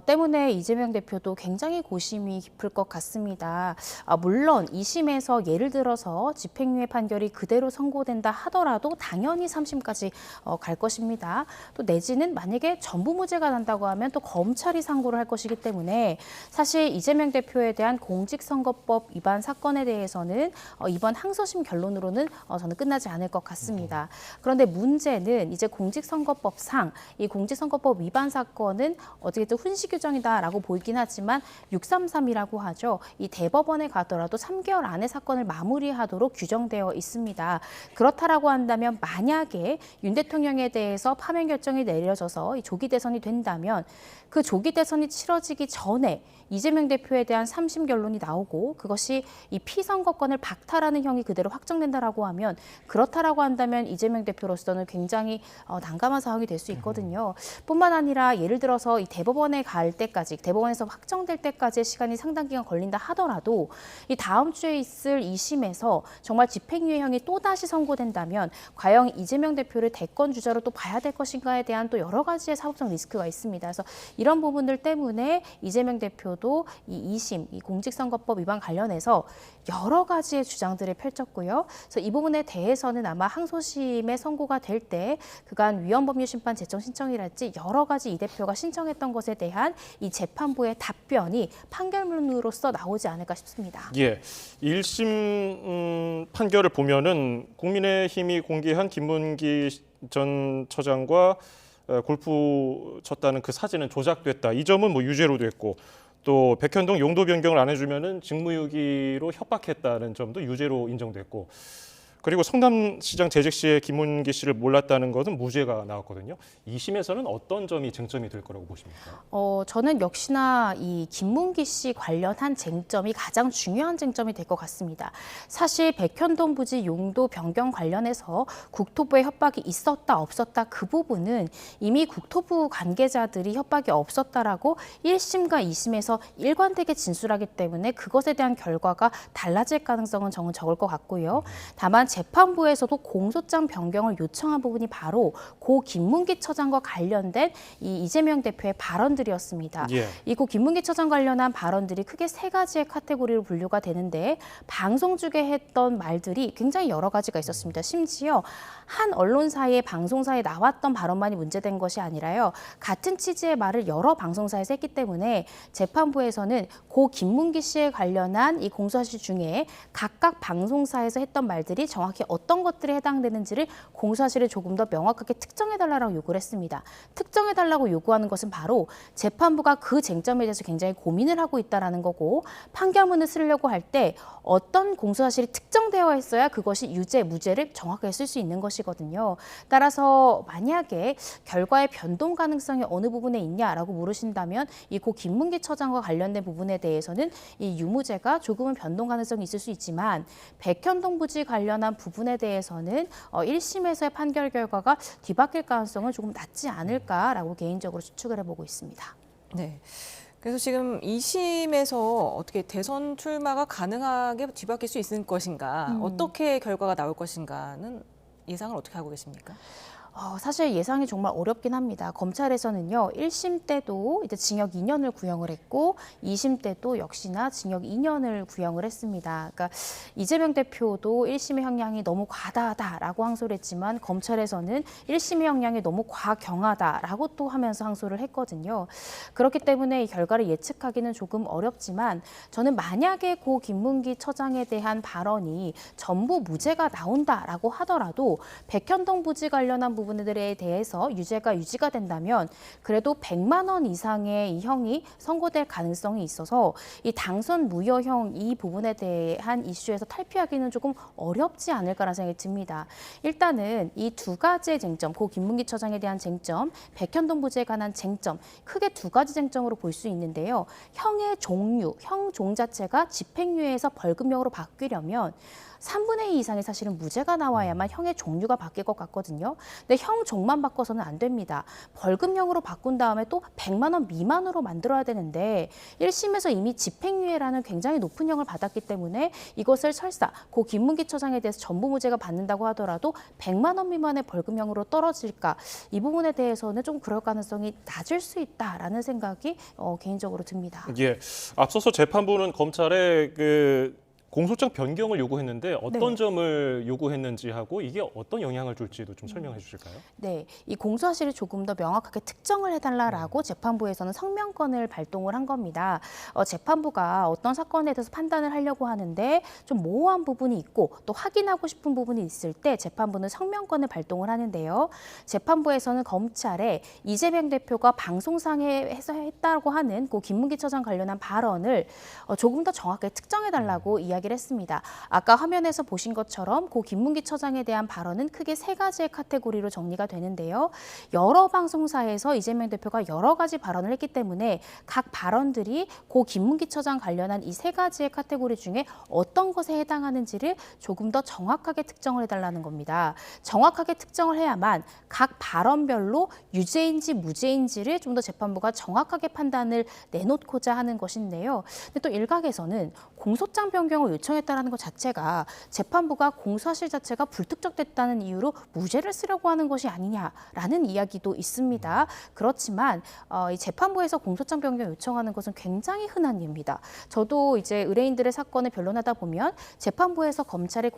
Speaker 16: 때문에 이재명 대표도 굉장히 고심이 깊을 것 같습니다. 물론 2심에서 예를 들어서 집행유예 판결이 그대로 선고된다 하더라도 당연히 3심까지 갈 것입니다. 또 내지는 만약에 전부 무죄가 난다고 하면 또 검찰이 상고를 할 것이기 때문에 사실 이재명 대표에 대한 공직선거법 위반 사건에 대해서는 이번 항소심 결론으로는 저는 끝나지 않을 것 같습니다. 그런데 문제는 이제 공직선거법상 이 공직선거법 위반 사건은 어떻게든 훈시 규정이다라고 보이긴 하지만 633이라고 하죠. 이 대법원에 가더라도 3개월 안에 사건을 마무리하도록 규정되어 있습니다. 그렇다라고 한다면 만약에 윤 대통령에 대해서 파면 결정이 내려져서 이 조기 대선이 된다면 그 조기 대선이 치러지기 전에 이재명 대표에 대한 3심 결론이 나오고 그것이 이 피선거권을 박탈하는 형이 그대로 확정된다라고 하면 그렇다라고 한다면 이재명 대표로서는 굉장히 난감한 상황이 될 수 있거든요. 뿐만 아니라 예를 들어서 이 대법원에 갈 때까지 대법원에서 확정될 때까지의 시간이 상당 기간 걸린다 하더라도 이 다음 주에 있을 2심에서 정말 집행유예형이 또다시 선고된다면 과연 이재명 대표를 대권 주자로 또 봐야 될 것인가에 대한 또 여러 가지의 사법적 리스크가 있습니다. 그래서 이런 부분들 때문에 이재명 대표도 이 2심, 이 공직선거법 위반 관련해서 여러 가지의 주장들을 펼쳤고요. 그래서 이 부분에 대해서는 아마 항소심의 선고가 될 때 그간 위헌법률심판 제청 신청이랄지 여러 가지 이 대표가 신청했던 것에 대한 이 재판부의 답변이 판결문으로서 나오지 않을까 싶습니다.
Speaker 2: 예, 1심 판결을 보면은 국민의힘이 공개한 김문기 전 처장과 골프 쳤다는 그 사진은 조작됐다. 이 점은 뭐 유죄로 됐고 또 백현동 용도 변경을 안 해주면은 직무유기로 협박했다는 점도 유죄로 인정됐고 그리고 성남시장 재직 시에 김문기 씨를 몰랐다는 것은 무죄가 나왔거든요. 2심에서는 어떤 점이 쟁점이 될 거라고 보십니까?
Speaker 16: 저는 역시나 이 김문기 씨 관련한 쟁점이 가장 중요한 쟁점이 될 것 같습니다. 사실 백현동 부지 용도 변경 관련해서 국토부의 협박이 있었다 없었다 그 부분은 이미 국토부 관계자들이 협박이 없었다라고 1심과 2심에서 일관되게 진술하기 때문에 그것에 대한 결과가 달라질 가능성은 저는 적을 것 같고요. 다만 재판부에서도 공소장 변경을 요청한 부분이 바로 고 김문기 처장과 관련된 이 이재명 대표의 발언들이었습니다.
Speaker 2: 예.
Speaker 16: 이 고 김문기 처장 관련한 발언들이 크게 세 가지의 카테고리로 분류가 되는데 방송 중에 했던 말들이 굉장히 여러 가지가 있었습니다. 심지어 한 언론사의 방송사에 나왔던 발언만이 문제된 것이 아니라요. 같은 취지의 말을 여러 방송사에서 했기 때문에 재판부에서는 고 김문기 씨에 관련한 이 공소사실 중에 각각 방송사에서 했던 말들이 정확히 어떤 것들에 해당되는지를 공소사실을 조금 더 명확하게 특정해달라고 요구를 했습니다. 특정해달라고 요구하는 것은 바로 재판부가 그 쟁점에 대해서 굉장히 고민을 하고 있다는 거고 판결문을 쓰려고 할 때 어떤 공소사실이 특정되어 있어야 그것이 유죄, 무죄를 정확하게 쓸 수 있는 것이거든요. 따라서 만약에 결과의 변동 가능성이 어느 부분에 있냐라고 물으신다면 이 고 김문기 처장과 관련된 부분에 대해서는 이 유무죄가 조금은 변동 가능성이 있을 수 있지만 백현동 부지 관련한 부분에 대해서는 1심에서의 판결 결과가 뒤바뀔 가능성은 조금 낮지 않을까라고 개인적으로 추측을 해보고 있습니다.
Speaker 1: 네. 그래서 지금 2심에서 어떻게 대선 출마가 가능하게 뒤바뀔 수 있을 것인가, 어떻게 결과가 나올 것인가는 예상을 어떻게 하고 계십니까?
Speaker 16: 사실 예상이 정말 어렵긴 합니다. 검찰에서는요, 1심 때도 이제 징역 2년을 구형을 했고 2심 때도 역시나 징역 2년을 구형을 했습니다. 그러니까 이재명 대표도 1심의 형량이 너무 과다하다라고 항소를 했지만 검찰에서는 1심의 형량이 너무 과경하다라고 또 하면서 항소를 했거든요. 그렇기 때문에 이 결과를 예측하기는 조금 어렵지만 저는 만약에 고 김문기 처장에 대한 발언이 전부 무죄가 나온다라고 하더라도 백현동 부지 관련한 부분들에 대해서 유죄가 유지가 된다면 그래도 100만 원 이상의 이 형이 선고될 가능성이 있어서 이 당선 무효형 이 부분에 대한 이슈에서 탈피하기는 조금 어렵지 않을까라는 생각이 듭니다. 일단은 이 두 가지의 쟁점, 고 김문기 처장에 대한 쟁점, 백현동 부지에 관한 쟁점, 크게 두 가지 쟁점으로 볼 수 있는데요. 형의 종류, 형 종 자체가 집행유예에서 벌금형으로 바뀌려면 3분의 2 이상의 사실은 무죄가 나와야만 형의 종류가 바뀔 것 같거든요. 근데 형 종만 바꿔서는 안 됩니다. 벌금형으로 바꾼 다음에 또 100만 원 미만으로 만들어야 되는데 1심에서 이미 집행유예라는 굉장히 높은 형을 받았기 때문에 이것을 설사 고 김문기 처장에 대해서 전부 무죄가 받는다고 하더라도 100만 원 미만의 벌금형으로 떨어질까? 이 부분에 대해서는 좀 그럴 가능성이 낮을 수 있다라는 생각이 개인적으로 듭니다.
Speaker 2: 예, 앞서서 재판부는 검찰에 공소장 변경을 요구했는데 어떤 점을 요구했는지 하고 이게 어떤 영향을 줄지도 좀 설명해 주실까요?
Speaker 16: 네, 이 공소사실을 조금 더 명확하게 특정을 해달라고 재판부에서는 성명권을 발동을 한 겁니다. 재판부가 어떤 사건에 대해서 판단을 하려고 하는데 좀 모호한 부분이 있고 또 확인하고 싶은 부분이 있을 때 재판부는 성명권을 발동을 하는데요. 재판부에서는 검찰에 이재명 대표가 방송상에서 했다고 하는 고 김문기 처장 관련한 발언을 조금 더 정확하게 특정해달라고 이야기를 했습니다. 아까 화면에서 보신 것처럼 고 김문기 처장에 대한 발언은 크게 세 가지의 카테고리로 정리가 되는데요. 여러 방송사에서 이재명 대표가 여러 가지 발언을 했기 때문에 각 발언들이 고 김문기 처장 관련한 이 세 가지의 카테고리 중에 어떤 것에 해당하는지를 조금 더 정확하게 특정을 해달라는 겁니다. 정확하게 특정을 해야만 각 발언별로 유죄인지 무죄인지를 좀 더 재판부가 정확하게 판단을 내놓고자 하는 것인데요. 근데 또 일각에서는 공소장 변경을 요청했다는 것 자체가 재판부가 공소사실 자체가 불특정됐다는 이유로 무죄를 쓰려고 하는 것이 아니냐라는 이야기도 있습니다. 그렇지만 이 재판부에서 공소장 변경 요청하는 것은 굉장히 흔한 일입니다. 저도 이제 의뢰인들의 사건을 변론하다 보면 재판부에서 검찰의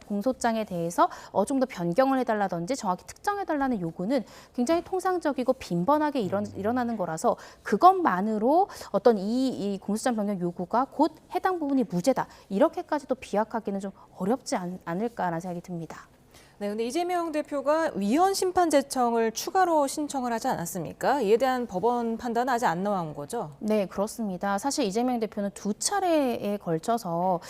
Speaker 16: 공소장에 대해서 좀 더 변경을 해달라든지 정확히 특정해달라는 요구는 굉장히 통상적이고 빈번하게 일어나는 거라서 그것만으로 어떤 이 공소장 변경 요구가 곧 해당 부분이 무죄다. 이렇게까지도 비약하기는 좀 어렵지 않을까라는 생각이 듭니다.
Speaker 1: 네, 근데 이재명 대표가 위헌 심판 제청을 추가로 신청을 하지 않았습니까? 이에 대한 법원 판단은 아직 안 나온 거죠?
Speaker 16: 네, 그렇습니다. 사실 이재명 대표는 두 차례에 걸쳐서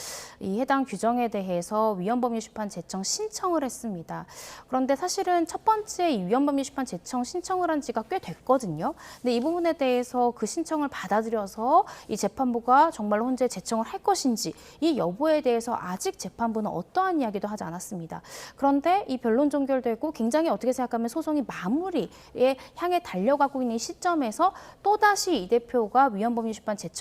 Speaker 16: 이 해당 규정에 대해서 위헌법률 심판 제청 신청을 했습니다. 그런데 사실은 첫 번째 이 위헌법률 심판 제청 신청을 한 지가 꽤 됐거든요. 근데 이 부분에 대해서 그 신청을 받아들여서 이 재판부가 정말로 현재 제청을 할 것인지 이 여부에 대해서 아직 재판부는 어떠한 이야기도 하지 않았습니다. 그런데 이번에 이 변론 종결되고 굉장히 어떻게 생각하면 소송이 마무리에 향해 달려가고 있는 시점에서 또다시 이 대표가 위헌법률심판 제청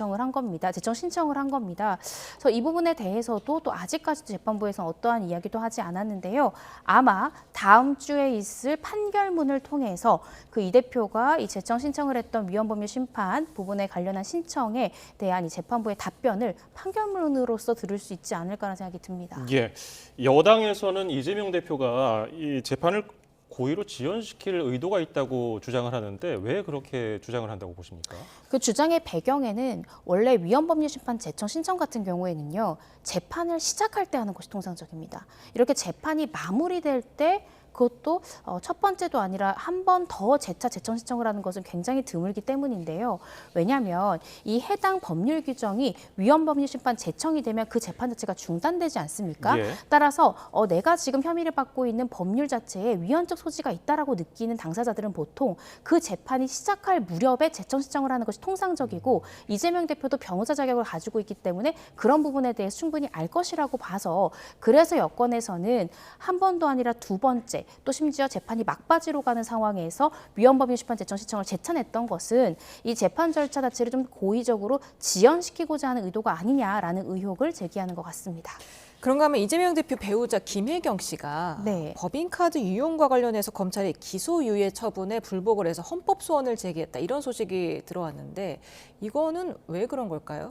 Speaker 16: 신청을 한 겁니다. 그래서 이 부분에 대해서도 또 아직까지도 재판부에서 어떠한 이야기도 하지 않았는데요. 아마 다음 주에 있을 판결문을 통해서 그 이 대표가 이 제청 신청을 했던 위헌법률심판 부분에 관련한 신청에 대한 이 재판부의 답변을 판결문으로서 들을 수 있지 않을까라는 생각이 듭니다.
Speaker 2: 예, 여당에서는 이재명 대표가 이 재판을 고의로 지연시킬 의도가 있다고 주장을 하는데 왜 그렇게 주장을 한다고 보십니까?
Speaker 16: 그 주장의 배경에는 원래 위헌법률심판 제청 신청 같은 경우에는요. 재판을 시작할 때 하는 것이 통상적입니다. 이렇게 재판이 마무리될 때 그것도 첫 번째도 아니라 한 번 더 재차 제청 신청을 하는 것은 굉장히 드물기 때문인데요. 왜냐하면 이 해당 법률 규정이 위헌법률심판 제청이 되면 그 재판 자체가 중단되지 않습니까?
Speaker 2: 예.
Speaker 16: 따라서 내가 지금 혐의를 받고 있는 법률 자체에 위헌적 소지가 있다라고 느끼는 당사자들은 보통 그 재판이 시작할 무렵에 제청 신청을 하는 것이 통상적이고 이재명 대표도 변호사 자격을 가지고 있기 때문에 그런 부분에 대해서 충분히 알 것이라고 봐서 그래서 여권에서는 한 번도 아니라 두 번째 또 심지어 재판이 막바지로 가는 상황에서 위헌법률심판 제청 신청을 재찬했던 것은 이 재판 절차 자체를 좀 고의적으로 지연시키고자 하는 의도가 아니냐라는 의혹을 제기하는 것 같습니다.
Speaker 1: 그런가 하면 이재명 대표 배우자 김혜경 씨가
Speaker 16: 네.
Speaker 1: 법인카드 유용과 관련해서 검찰이 기소유예 처분에 불복을 해서 헌법 소원을 제기했다. 이런 소식이 들어왔는데 이거는 왜 그런 걸까요?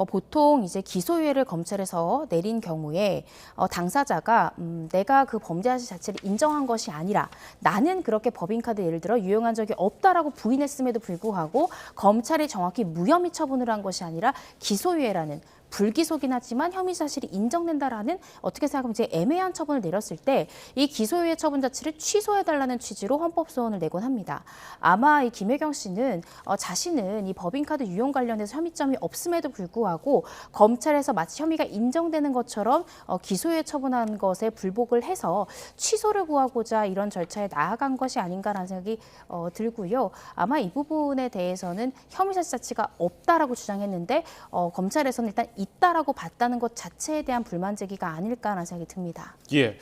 Speaker 16: 보통 이제 기소유예를 검찰에서 내린 경우에 당사자가 내가 그 범죄 사실 자체를 인정한 것이 아니라 나는 그렇게 법인카드 예를 들어 유용한 적이 없다라고 부인했음에도 불구하고 검찰이 정확히 무혐의 처분을 한 것이 아니라 기소유예라는 불기소긴 하지만 혐의 사실이 인정된다라는 어떻게 생각하면 이제 애매한 처분을 내렸을 때 이 기소유예 처분 자체를 취소해달라는 취지로 헌법소원을 내곤 합니다. 아마 이 김혜경 씨는 자신은 이 법인카드 유용 관련해서 혐의점이 없음에도 불구하고 검찰에서 마치 혐의가 인정되는 것처럼 기소유예 처분한 것에 불복을 해서 취소를 구하고자 이런 절차에 나아간 것이 아닌가라는 생각이 들고요. 아마 이 부분에 대해서는 혐의 사실 자체가 없다라고 주장했는데 검찰에서는 일단 있다라고 봤다는 것 자체에 대한 불만 제기가 아닐까라는 생각이 듭니다.
Speaker 2: 예.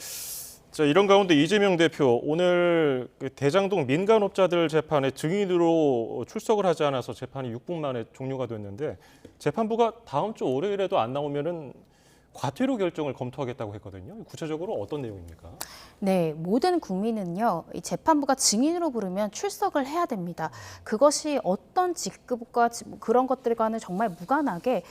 Speaker 2: 자, 이런 가운데 이재명 대표 오늘 그 대장동 민간업자들 재판에 증인으로 출석을 하지 않아서 재판이 6분 만에 종료가 됐는데 재판부가 다음 주 월요일에도 안 나오면은 과태료 결정을 검토하겠다고 했거든요. 구체적으로 어떤 내용입니까?
Speaker 16: 네, 모든 국민은요, 이 재판부가 증인으로 부르면 출석을 해야 됩니다. 그것이 어떤 직급과 그런 것들과는 정말 무관하게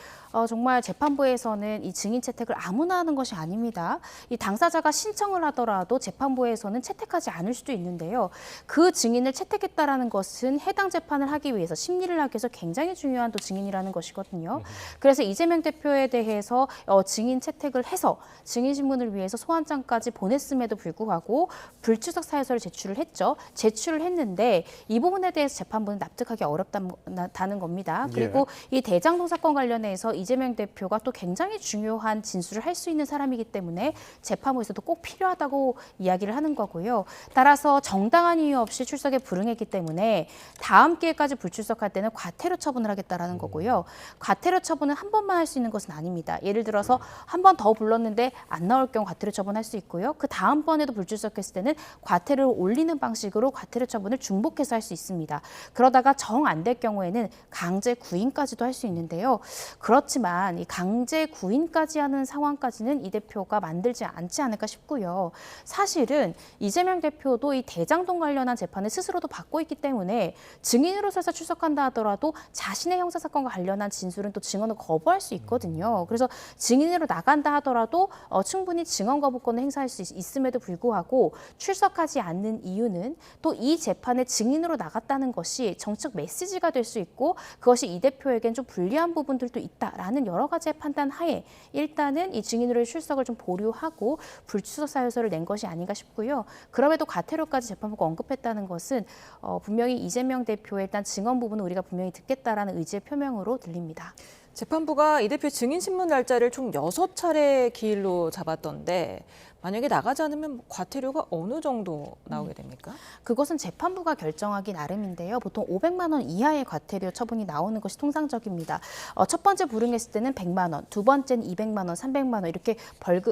Speaker 16: 정말 재판부에서는 이 증인 채택을 아무나 하는 것이 아닙니다. 이 당사자가 신청을 하더라도 재판부에서는 채택하지 않을 수도 있는데요. 그 증인을 채택했다라는 것은 해당 재판을 하기 위해서 심리를 하기 위해서 굉장히 중요한 또 증인이라는 것이거든요. 그래서 이재명 대표에 대해서 증인 채택을 해서 증인 신문을 위해서 소환장까지 보냈음에도 불구하고 불출석 사유서를 제출을 했죠. 제출을 했는데 이 부분에 대해서 재판부는 납득하기 어렵다는 겁니다. 그리고 이 대장동 사건 관련해서 이재명 대표가 또 굉장히 중요한 진술을 할 수 있는 사람이기 때문에 재판부에서도 꼭 필요하다고 이야기를 하는 거고요. 따라서 정당한 이유 없이 출석에 불응했기 때문에 다음 기회까지 불출석할 때는 과태료 처분을 하겠다라는 거고요. 과태료 처분은 한 번만 할 수 있는 것은 아닙니다. 예를 들어서 한 번 더 불렀는데 안 나올 경우 과태료 처분할 수 있고요. 그 다음번에도 불출석했을 때는 과태료를 올리는 방식으로 과태료 처분을 중복해서 할 수 있습니다. 그러다가 정 안 될 경우에는 강제 구인까지도 할 수 있는데요. 그렇지만 이 강제 구인까지 하는 상황까지는 이 대표가 만들지 않지 않을까 싶고요. 사실은 이재명 대표도 이 대장동 관련한 재판을 스스로도 받고 있기 때문에 증인으로 설사 출석한다 하더라도 자신의 형사사건과 관련한 진술은 또 증언을 거부할 수 있거든요. 그래서 증인으로 나간다 하더라도 충분히 증언 거부권을 행사할 수 있음에도 불구하고 출석하지 않는 이유는 또 이 재판에 증인으로 나갔다는 것이 정책 메시지가 될 수 있고 그것이 이 대표에겐 좀 불리한 부분들도 있다라는 여러 가지의 판단 하에 일단은 이 증인으로의 출석을 좀 보류하고 불출석 사유서를 낸 것이 아닌가 싶고요. 그럼에도 과태료까지 재판부가 언급했다는 것은 분명히 이재명 대표의 일단 증언 부분은 우리가 분명히 듣겠다라는 의지의 표명으로 들립니다.
Speaker 1: 재판부가 이 대표 증인 신문 날짜를 총 6차례 기일로 잡았던데 만약에 나가지 않으면 과태료가 어느 정도 나오게 됩니까?
Speaker 16: 그것은 재판부가 결정하기 나름인데요. 보통 500만 원 이하의 과태료 처분이 나오는 것이 통상적입니다. 첫 번째 불응했을 때는 100만 원, 두 번째는 200만 원, 300만 원 이렇게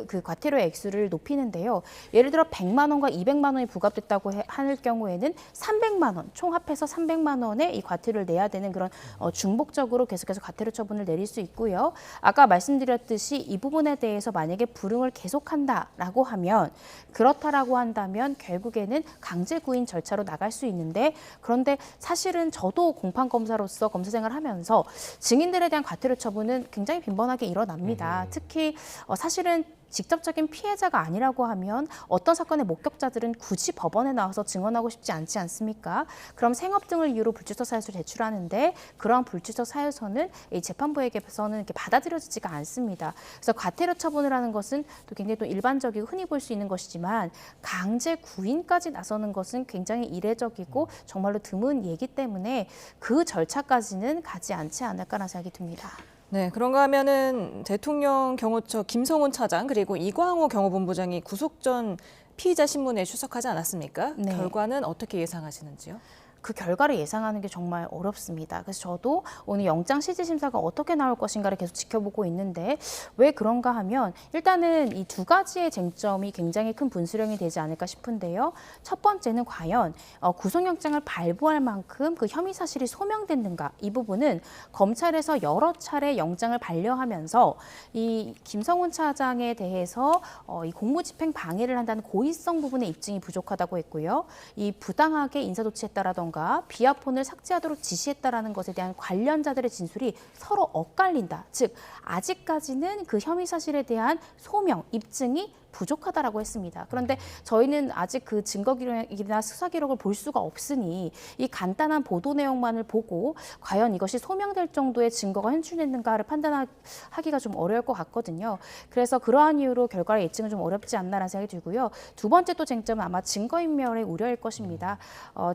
Speaker 16: 그 과태료의 액수를 높이는데요. 예를 들어 100만 원과 200만 원이 부과됐다고 할 경우에는 300만 원, 총 합해서 300만 원의 이 과태료를 내야 되는 그런 중복적으로 계속해서 과태료 처분을 내릴 수 있고요. 아까 말씀드렸듯이 이 부분에 대해서 만약에 불응을 계속한다라고 하면 그렇다라고 한다면 결국에는 강제 구인 절차로 나갈 수 있는데 그런데 사실은 저도 공판검사로서 검사 생활을 하면서 증인들에 대한 과태료 처분은 굉장히 빈번하게 일어납니다. 특히 사실은 직접적인 피해자가 아니라고 하면 어떤 사건의 목격자들은 굳이 법원에 나와서 증언하고 싶지 않지 않습니까? 그럼 생업 등을 이유로 불출석 사유서를 제출하는데 그러한 불출석 사유서는 이 재판부에게서는 이렇게 받아들여지지가 않습니다. 그래서 과태료 처분을 하는 것은 또 굉장히 또 일반적이고 흔히 볼 수 있는 것이지만 강제 구인까지 나서는 것은 굉장히 이례적이고 정말로 드문 예기 때문에 그 절차까지는 가지 않지 않을까라는 생각이 듭니다.
Speaker 1: 네, 그런가 하면은 대통령 경호처 김성훈 차장 그리고 이광호 경호본부장이 구속 전 피의자 신문에 출석하지 않았습니까?
Speaker 16: 네.
Speaker 1: 결과는 어떻게 예상하시는지요?
Speaker 16: 그 결과를 예상하는 게 정말 어렵습니다. 그래서 저도 오늘 영장 실질 심사가 어떻게 나올 것인가를 계속 지켜보고 있는데 왜 그런가 하면 일단은 이 두 가지의 쟁점이 굉장히 큰 분수령이 되지 않을까 싶은데요. 첫 번째는 과연 구속영장을 발부할 만큼 그 혐의 사실이 소명됐는가 이 부분은 검찰에서 여러 차례 영장을 반려하면서 이 김성훈 차장에 대해서 이 공무집행 방해를 한다는 고의성 부분의 입증이 부족하다고 했고요. 이 부당하게 인사조치했다라던가 비아폰을 삭제하도록 지시했다라는 것에 대한 관련자들의 진술이 서로 엇갈린다. 즉 아직까지는 그 혐의 사실에 대한 소명, 입증이 부족하다라고 했습니다. 그런데 저희는 아직 그 증거 기록이나 수사 기록을 볼 수가 없으니 이 간단한 보도 내용만을 보고 과연 이것이 소명될 정도의 증거가 현출됐는가를 판단하기가 좀 어려울 것 같거든요. 그래서 그러한 이유로 결과를 예측은 좀 어렵지 않나라는 생각이 들고요. 두 번째 또 쟁점은 아마 증거인멸의 우려일 것입니다.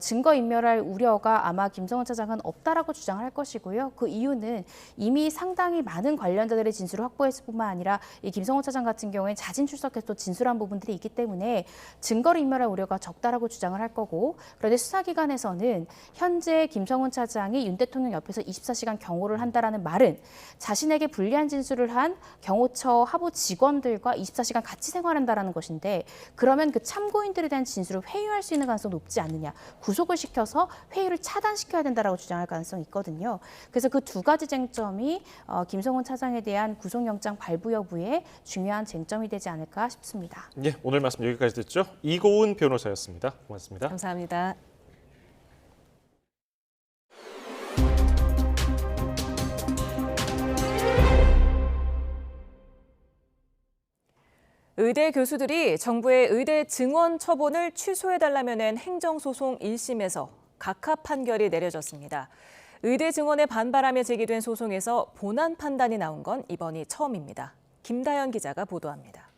Speaker 16: 증거인멸할 우려가 아마 김성훈 차장은 없다라고 주장할 것이고요. 그 이유는 이미 상당히 많은 관련자들의 진술을 확보했을 뿐만 아니라 이 김성훈 차장 같은 경우에 자진 출석해서 또 진술한 부분들이 있기 때문에 증거를 인멸할 우려가 적다라고 주장을 할 거고 그런데 수사기관에서는 현재 김성훈 차장이 윤 대통령 옆에서 24시간 경호를 한다라는 말은 자신에게 불리한 진술을 한 경호처 하부 직원들과 24시간 같이 생활한다라는 것인데 그러면 그 참고인들에 대한 진술을 회유할 수 있는 가능성이 높지 않느냐. 구속을 시켜서 회유를 차단시켜야 된다라고 주장할 가능성이 있거든요. 그래서 그 두 가지 쟁점이 김성훈 차장에 대한 구속영장 발부 여부에 중요한 쟁점이 되지 않을까 싶습니다.
Speaker 2: 예, 오늘 말씀 여기까지 듣죠. 이고은 변호사였습니다. 고맙습니다.
Speaker 1: 감사합니다. 의대 교수들이 정부의 의대 증원 처분을 취소해달라며 낸 행정소송 1심에서 각하 판결이 내려졌습니다. 의대 증원에 반발하며 제기된 소송에서 본안 판단이 나온 건 이번이 처음입니다. 김다연 기자가 보도합니다.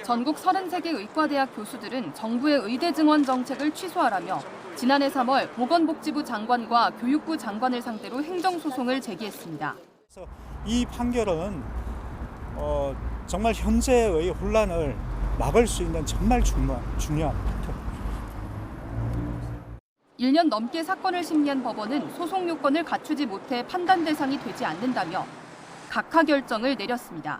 Speaker 17: 전국 33개 의과대학 교수들은 정부의 의대 증원 정책을 취소하라며 지난해 3월 보건복지부 장관과 교육부 장관을 상대로 행정소송을 제기했습니다.
Speaker 18: 이 판결은 정말 현재의 혼란을 막을 수 있는 정말 중요한 판결입니다.
Speaker 17: 1년 넘게 사건을 심리한 법원은 소송 요건을 갖추지 못해 판단 대상이 되지 않는다며 각하 결정을 내렸습니다.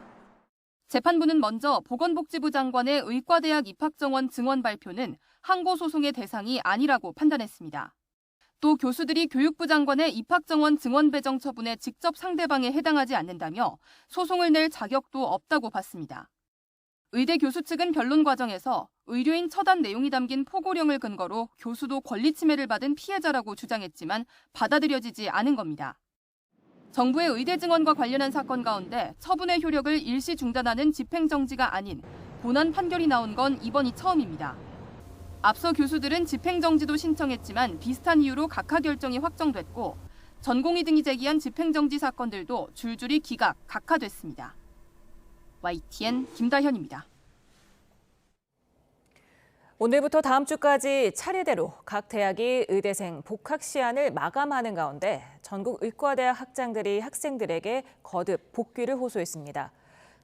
Speaker 17: 재판부는 먼저 보건복지부 장관의 의과대학 입학정원 증원 발표는 항고소송의 대상이 아니라고 판단했습니다. 또 교수들이 교육부 장관의 입학정원 증원 배정 처분에 직접 상대방에 해당하지 않는다며 소송을 낼 자격도 없다고 봤습니다. 의대 교수 측은 변론 과정에서 의료인 처단 내용이 담긴 포고령을 근거로 교수도 권리 침해를 받은 피해자라고 주장했지만 받아들여지지 않은 겁니다. 정부의 의대 증원과 관련한 사건 가운데 처분의 효력을 일시 중단하는 집행정지가 아닌 본안 판결이 나온 건 이번이 처음입니다. 앞서 교수들은 집행정지도 신청했지만 비슷한 이유로 각하 결정이 확정됐고 전공의 등이 제기한 집행정지 사건들도 줄줄이 기각, 각하됐습니다. YTN 김다현입니다.
Speaker 1: 오늘부터 다음 주까지 차례대로 각 대학이 의대생 복학 시한을 마감하는 가운데 전국 의과대학 학장들이 학생들에게 거듭 복귀를 호소했습니다.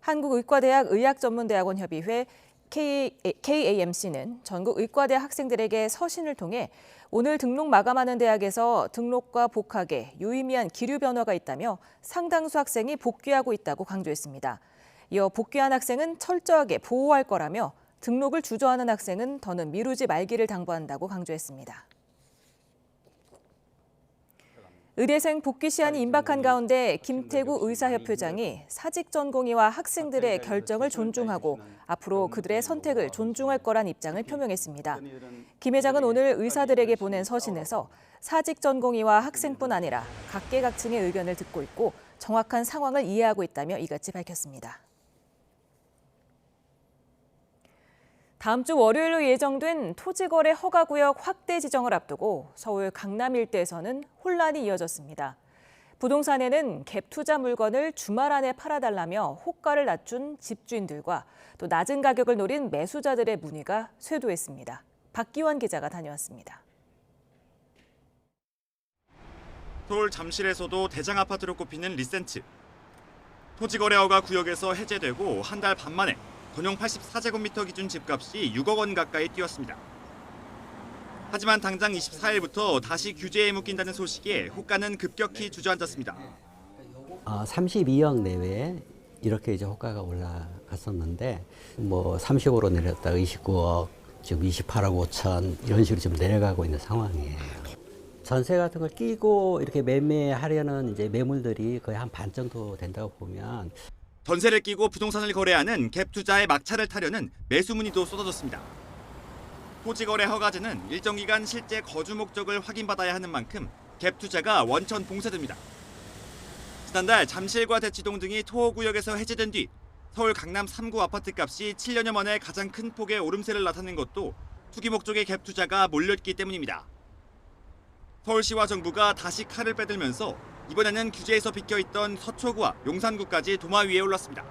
Speaker 1: 한국의과대학 의학전문대학원협의회 KAMC는 전국 의과대 학생들에게 서신을 통해 오늘 등록 마감하는 대학에서 등록과 복학에 유의미한 기류 변화가 있다며 상당수 학생이 복귀하고 있다고 강조했습니다. 이어 복귀한 학생은 철저하게 보호할 거라며 등록을 주저하는 학생은 더는 미루지 말기를 당부한다고 강조했습니다. 의대생 복귀 시한이 임박한 가운데 김태구 의사협회장이 사직 전공의와 학생들의 결정을 존중하고 앞으로 그들의 선택을 존중할 거란 입장을 표명했습니다. 김 회장은 오늘 의사들에게 보낸 서신에서 사직 전공의와 학생뿐 아니라 각계각층의 의견을 듣고 있고 정확한 상황을 이해하고 있다며 이같이 밝혔습니다. 다음 주 월요일로 예정된 토지거래 허가구역 확대 지정을 앞두고 서울 강남 일대에서는 혼란이 이어졌습니다. 부동산에는 갭 투자 물건을 주말 안에 팔아달라며 호가를 낮춘 집주인들과 또 낮은 가격을 노린 매수자들의 문의가 쇄도했습니다. 박기환 기자가 다녀왔습니다.
Speaker 19: 서울 잠실에서도 대장 아파트로 꼽히는 리센츠. 토지거래 허가 구역에서 해제되고 한 달 반 만에 전용 84제곱미터 기준 집값이 6억 원 가까이 뛰었습니다. 하지만 당장 24일부터 다시 규제에 묶인다는 소식에 호가는 급격히 주저앉았습니다.
Speaker 20: 32억 내외에 이렇게 이제 호가가 올라갔었는데 30으로 내렸다 29억, 지금 28억 5천 이런 식으로 지금 내려가고 있는 상황이에요. 전세 같은 걸 끼고 이렇게 매매하려는 이제 매물들이 거의 한 반 정도 된다고 보면.
Speaker 19: 전세를 끼고 부동산을 거래하는 갭 투자에 막차를 타려는 매수 문의도 쏟아졌습니다. 토지거래 허가제는 일정 기간 실제 거주 목적을 확인받아야 하는 만큼 갭 투자가 원천 봉쇄됩니다. 지난달 잠실과 대치동 등이 토호구역에서 해제된 뒤 서울 강남 3구 아파트값이 7년여 만에 가장 큰 폭의 오름세를 나타낸 것도 투기 목적의 갭 투자가 몰렸기 때문입니다. 서울시와 정부가 다시 칼을 빼들면서 이번에는 규제에서 비껴있던 서초구와 용산구까지 도마 위에 올랐습니다.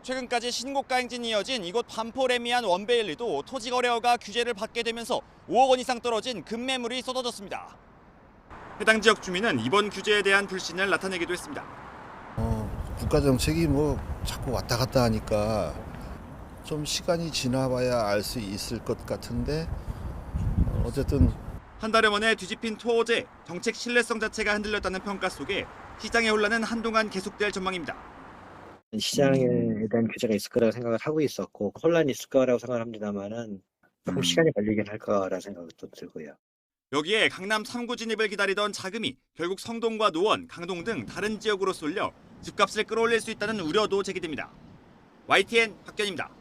Speaker 19: 최근까지 신고가 행진이 이어진 이곳 반포레미안 원베일리도 토지거래허가 규제를 받게 되면서 5억 원 이상 떨어진 급매물이 쏟아졌습니다. 해당 지역 주민은 이번 규제에 대한 불신을 나타내기도 했습니다.
Speaker 21: 국가 정책이 자꾸 왔다 갔다 하니까 좀 시간이 지나봐야 알 수 있을 것 같은데 어쨌든
Speaker 19: 한 달여 만에 뒤집힌 토어제, 정책 신뢰성 자체가 흔들렸다는 평가 속에 시장의 혼란은 한동안 계속될 전망입니다.
Speaker 22: 시장에 대한 규제가 있을 거라고 생각을 하고 있었고 혼란이 있을 거라고 생각을 합니다만은 조금 시간이 걸리긴 할 거라는 생각도 들고요.
Speaker 19: 여기에 강남 3구 진입을 기다리던 자금이 결국 성동과 노원, 강동 등 다른 지역으로 쏠려 집값을 끌어올릴 수 있다는 우려도 제기됩니다. YTN 박견입니다.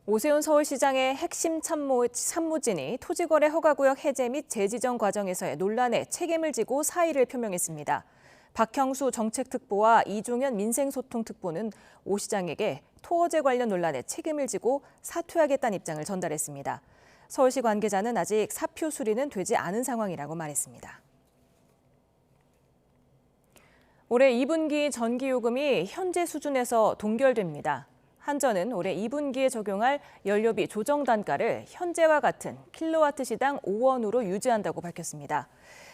Speaker 1: 오세훈 서울시장의 핵심 참모진이 토지거래 허가구역 해제 및 재지정 과정에서의 논란에 책임을 지고 사의를 표명했습니다. 박형수 정책특보와 이종현 민생소통특보는 오 시장에게 토어제 관련 논란에 책임을 지고 사퇴하겠다는 입장을 전달했습니다. 서울시 관계자는 아직 사표 수리는 되지 않은 상황이라고 말했습니다. 올해 2분기 전기요금이 현재 수준에서 동결됩니다. 한전은 올해 2분기에 적용할 연료비 조정 단가를 현재와 같은 킬로와트 시당 5원으로 유지한다고 밝혔습니다.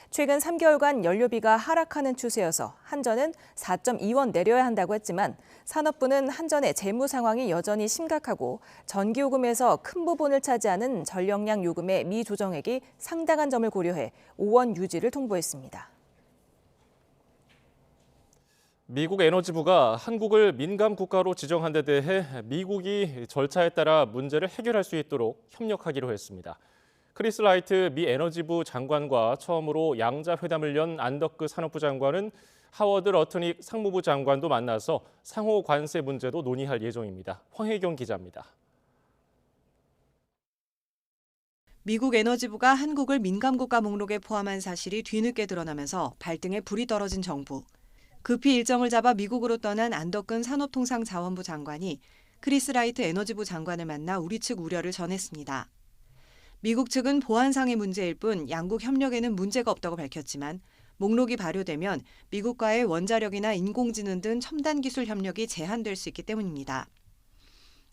Speaker 1: 최근 3개월간 연료비가 하락하는 추세여서 한전은 4.2원 내려야 한다고 했지만 산업부는 한전의 재무 상황이 여전히 심각하고 전기요금에서 큰 부분을 차지하는 전력량 요금의 미조정액이 상당한 점을 고려해 5원 유지를 통보했습니다.
Speaker 2: 미국 에너지부가 한국을 민감 국가로 지정한 데 대해 미국이 절차에 따라 문제를 해결할 수 있도록 협력하기로 했습니다. 크리스 라이트 미 에너지부 장관과 처음으로 양자 회담을 연 안더크 산업부 장관은 하워드 러트닉 상무부 장관도 만나서 상호 관세 문제도 논의할 예정입니다. 황혜경 기자입니다.
Speaker 23: 미국 에너지부가 한국을 민감국가 목록에 포함한 사실이 뒤늦게 드러나면서 발등에 불이 떨어진 정부. 급히 일정을 잡아 미국으로 떠난 안덕근 산업통상자원부 장관이 크리스 라이트 에너지부 장관을 만나 우리 측 우려를 전했습니다. 미국 측은 보안상의 문제일 뿐 양국 협력에는 문제가 없다고 밝혔지만 목록이 발효되면 미국과의 원자력이나 인공지능 등 첨단 기술 협력이 제한될 수 있기 때문입니다.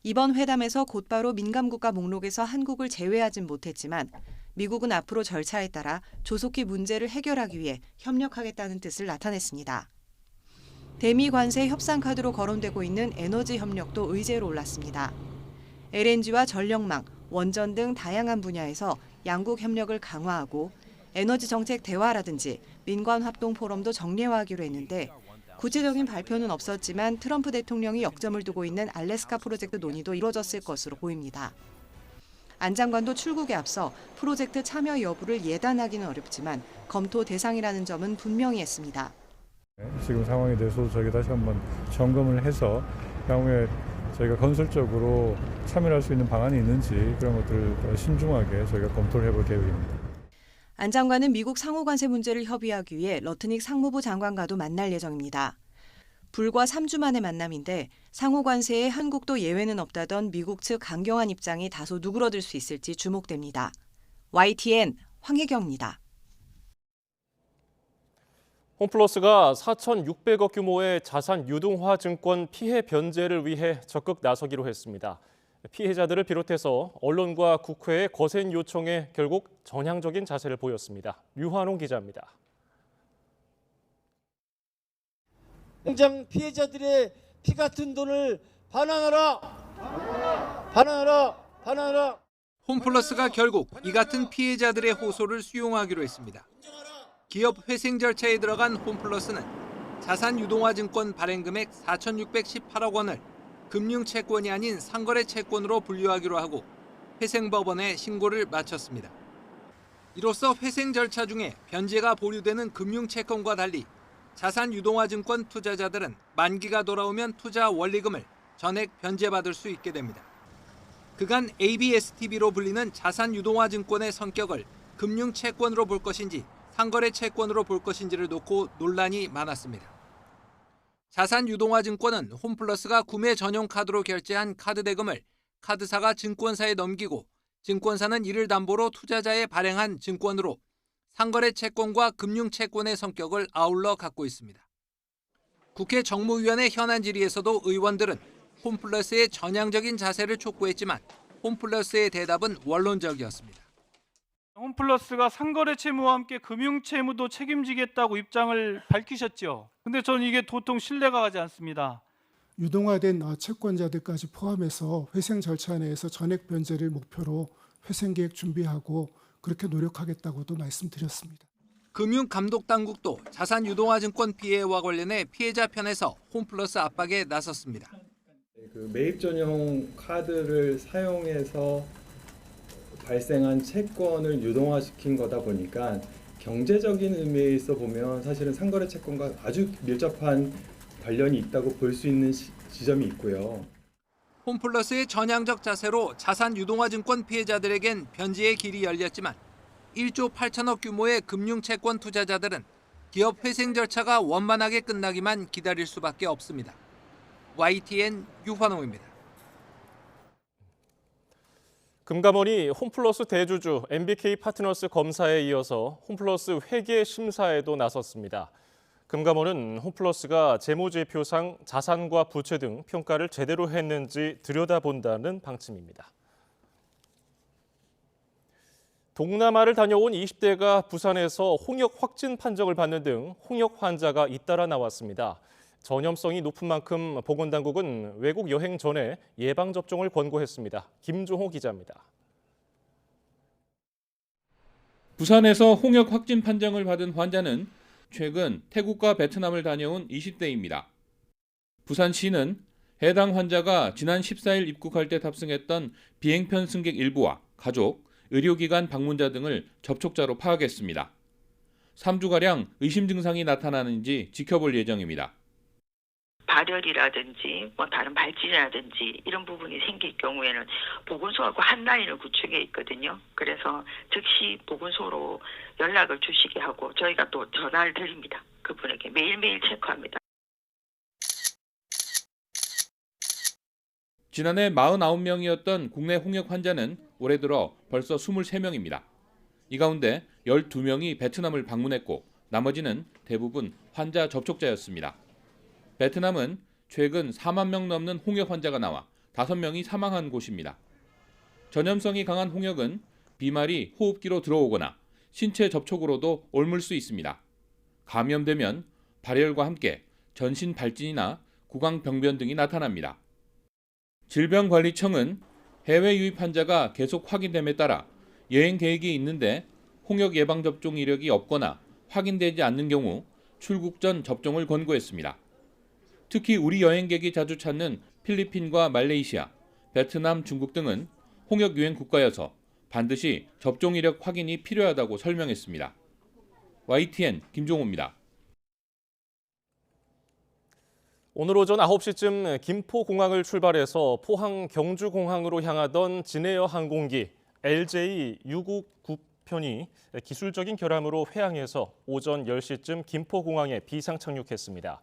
Speaker 23: 이번 회담에서 곧바로 민감국가 목록에서 한국을 제외하진 못했지만 미국은 앞으로 절차에 따라 조속히 문제를 해결하기 위해 협력하겠다는 뜻을 나타냈습니다. 대미 관세 협상 카드로 거론되고 있는 에너지 협력도 의제로 올랐습니다. LNG와 전력망, 원전 등 다양한 분야에서 양국 협력을 강화하고 에너지 정책 대화라든지 민관 합동 포럼도 정례화하기로 했는데 구체적인 발표는 없었지만 트럼프 대통령이 역점을 두고 있는 알래스카 프로젝트 논의도 이뤄졌을 것으로 보입니다. 안 장관도 출국에 앞서 프로젝트 참여 여부를 예단하기는 어렵지만 검토 대상이라는 점은 분명히 했습니다.
Speaker 4: 지금 상황에 대해서 저희가 다시 한번 점검을 해서 향후에 저희가 건설적으로 참여할 수 있는 방안이 있는지 그런 것들을 신중하게 저희가 검토를 해볼 계획입니다.
Speaker 23: 안 장관은 미국 상호관세 문제를 협의하기 위해 러트닉 상무부 장관과도 만날 예정입니다. 불과 3주 만의 만남인데 상호관세에 한국도 예외는 없다던 미국 측 강경한 입장이 다소 누그러들 수 있을지 주목됩니다. YTN 황혜경입니다.
Speaker 2: 홈플러스가 4,600억 규모의 자산 유동화 증권 피해 변제를 위해 적극 나서기로 했습니다. 피해자들을 비롯해서 언론과 국회의 거센 요청에 결국 전향적인 자세를 보였습니다. 류환홍 기자입니다.
Speaker 5: 당장 피해자들의 피 같은 돈을 반환하라! 반환하라! 반환하라!
Speaker 6: 홈플러스가 결국 이 같은 피해자들의 호소를 수용하기로 했습니다. 기업 회생 절차에 들어간 홈플러스는 자산 유동화 증권 발행 금액 4,618억 원을 금융 채권이 아닌 상거래 채권으로 분류하기로 하고 회생법원에 신고를 마쳤습니다. 이로써 회생 절차 중에 변제가 보류되는 금융 채권과 달리 자산 유동화 증권 투자자들은 만기가 돌아오면 투자 원리금을 전액 변제받을 수 있게 됩니다. 그간 ABSTB로 불리는 자산 유동화 증권의 성격을 금융 채권으로 볼 것인지 상거래 채권으로 볼 것인지를 놓고 논란이 많았습니다. 자산 유동화 증권은 홈플러스가 구매 전용 카드로 결제한 카드 대금을 카드사가 증권사에 넘기고 증권사는 이를 담보로 투자자에 발행한 증권으로 상거래 채권과 금융 채권의 성격을 아울러 갖고 있습니다. 국회 정무위원회 현안 질의에서도 의원들은 홈플러스의 전향적인 자세를 촉구했지만 홈플러스의 대답은 원론적이었습니다.
Speaker 15: 홈플러스가 상거래 채무와 함께 금융 채무도 책임지겠다고 입장을 밝히셨죠. 근데 저는 이게 도통 신뢰가 가지 않습니다.
Speaker 24: 유동화된 채권자들까지 포함해서 회생 절차 내에서 전액 변제를 목표로 회생 계획 준비하고 그렇게 노력하겠다고도 말씀드렸습니다.
Speaker 6: 금융감독당국도 자산 유동화 증권 피해와 관련해 피해자 편에서 홈플러스 압박에 나섰습니다.
Speaker 25: 매입 전용 카드를 사용해서 발생한 채권을 유동화시킨 거다 보니까 경제적인 의미에서 보면 사실은 상거래 채권과 아주 밀접한 관련이 있다고 볼 수 있는 지점이 있고요.
Speaker 6: 홈플러스의 전향적 자세로 자산 유동화 증권 피해자들에겐 변제의 길이 열렸지만 1조 8천억 규모의 금융채권 투자자들은 기업 회생 절차가 원만하게 끝나기만 기다릴 수밖에 없습니다. YTN 유환홍입니다.
Speaker 2: 금감원이 홈플러스 대주주 MBK 파트너스 검사에 이어서 홈플러스 회계 심사에도 나섰습니다. 금감원은 홈플러스가 재무제표상 자산과 부채 등 평가를 제대로 했는지 들여다본다는 방침입니다. 동남아를 다녀온 20대가 부산에서 홍역 확진 판정을 받는 등 홍역 환자가 잇따라 나왔습니다. 전염성이 높은 만큼 보건당국은 외국 여행 전에 예방접종을 권고했습니다. 김종호 기자입니다.
Speaker 13: 부산에서 홍역 확진 판정을 받은 환자는 최근 태국과 베트남을 다녀온 20대입니다. 부산시는 해당 환자가 지난 14일 입국할 때 탑승했던 비행편 승객 일부와 가족, 의료기관 방문자 등을 접촉자로 파악했습니다. 3주가량 의심 증상이 나타나는지 지켜볼 예정입니다.
Speaker 26: 발열이라든지 다른 발진이라든지 이런 부분이 생길 경우에는 보건소하고 한 라인을 구축해 있거든요. 그래서 즉시 보건소로 연락을 주시게 하고 저희가 또 전화를 드립니다. 그분에게 매일매일 체크합니다.
Speaker 13: 지난해 49명이었던 국내 홍역 환자는 올해 들어 벌써 23명입니다. 이 가운데 12명이 베트남을 방문했고 나머지는 대부분 환자 접촉자였습니다. 베트남은 최근 4만 명 넘는 홍역 환자가 나와 5명이 사망한 곳입니다. 전염성이 강한 홍역은 비말이 호흡기로 들어오거나 신체 접촉으로도 옮을 수 있습니다. 감염되면 발열과 함께
Speaker 3: 전신 발진이나 구강병변 등이 나타납니다. 질병관리청은 해외 유입 환자가 계속 확인됨에 따라 여행 계획이 있는데 홍역 예방접종 이력이 없거나 확인되지 않는 경우 출국 전 접종을 권고했습니다. 특히 우리 여행객이 자주 찾는 필리핀과 말레이시아, 베트남, 중국 등은 홍역 유행 국가여서 반드시 접종 이력 확인이 필요하다고 설명했습니다. YTN 김종호입니다.
Speaker 2: 오늘 오전 9시쯤 김포공항을 출발해서 포항 경주공항으로 향하던 진에어 항공기 LJ659편이 기술적인 결함으로 회항해서 오전 10시쯤 김포공항에 비상 착륙했습니다.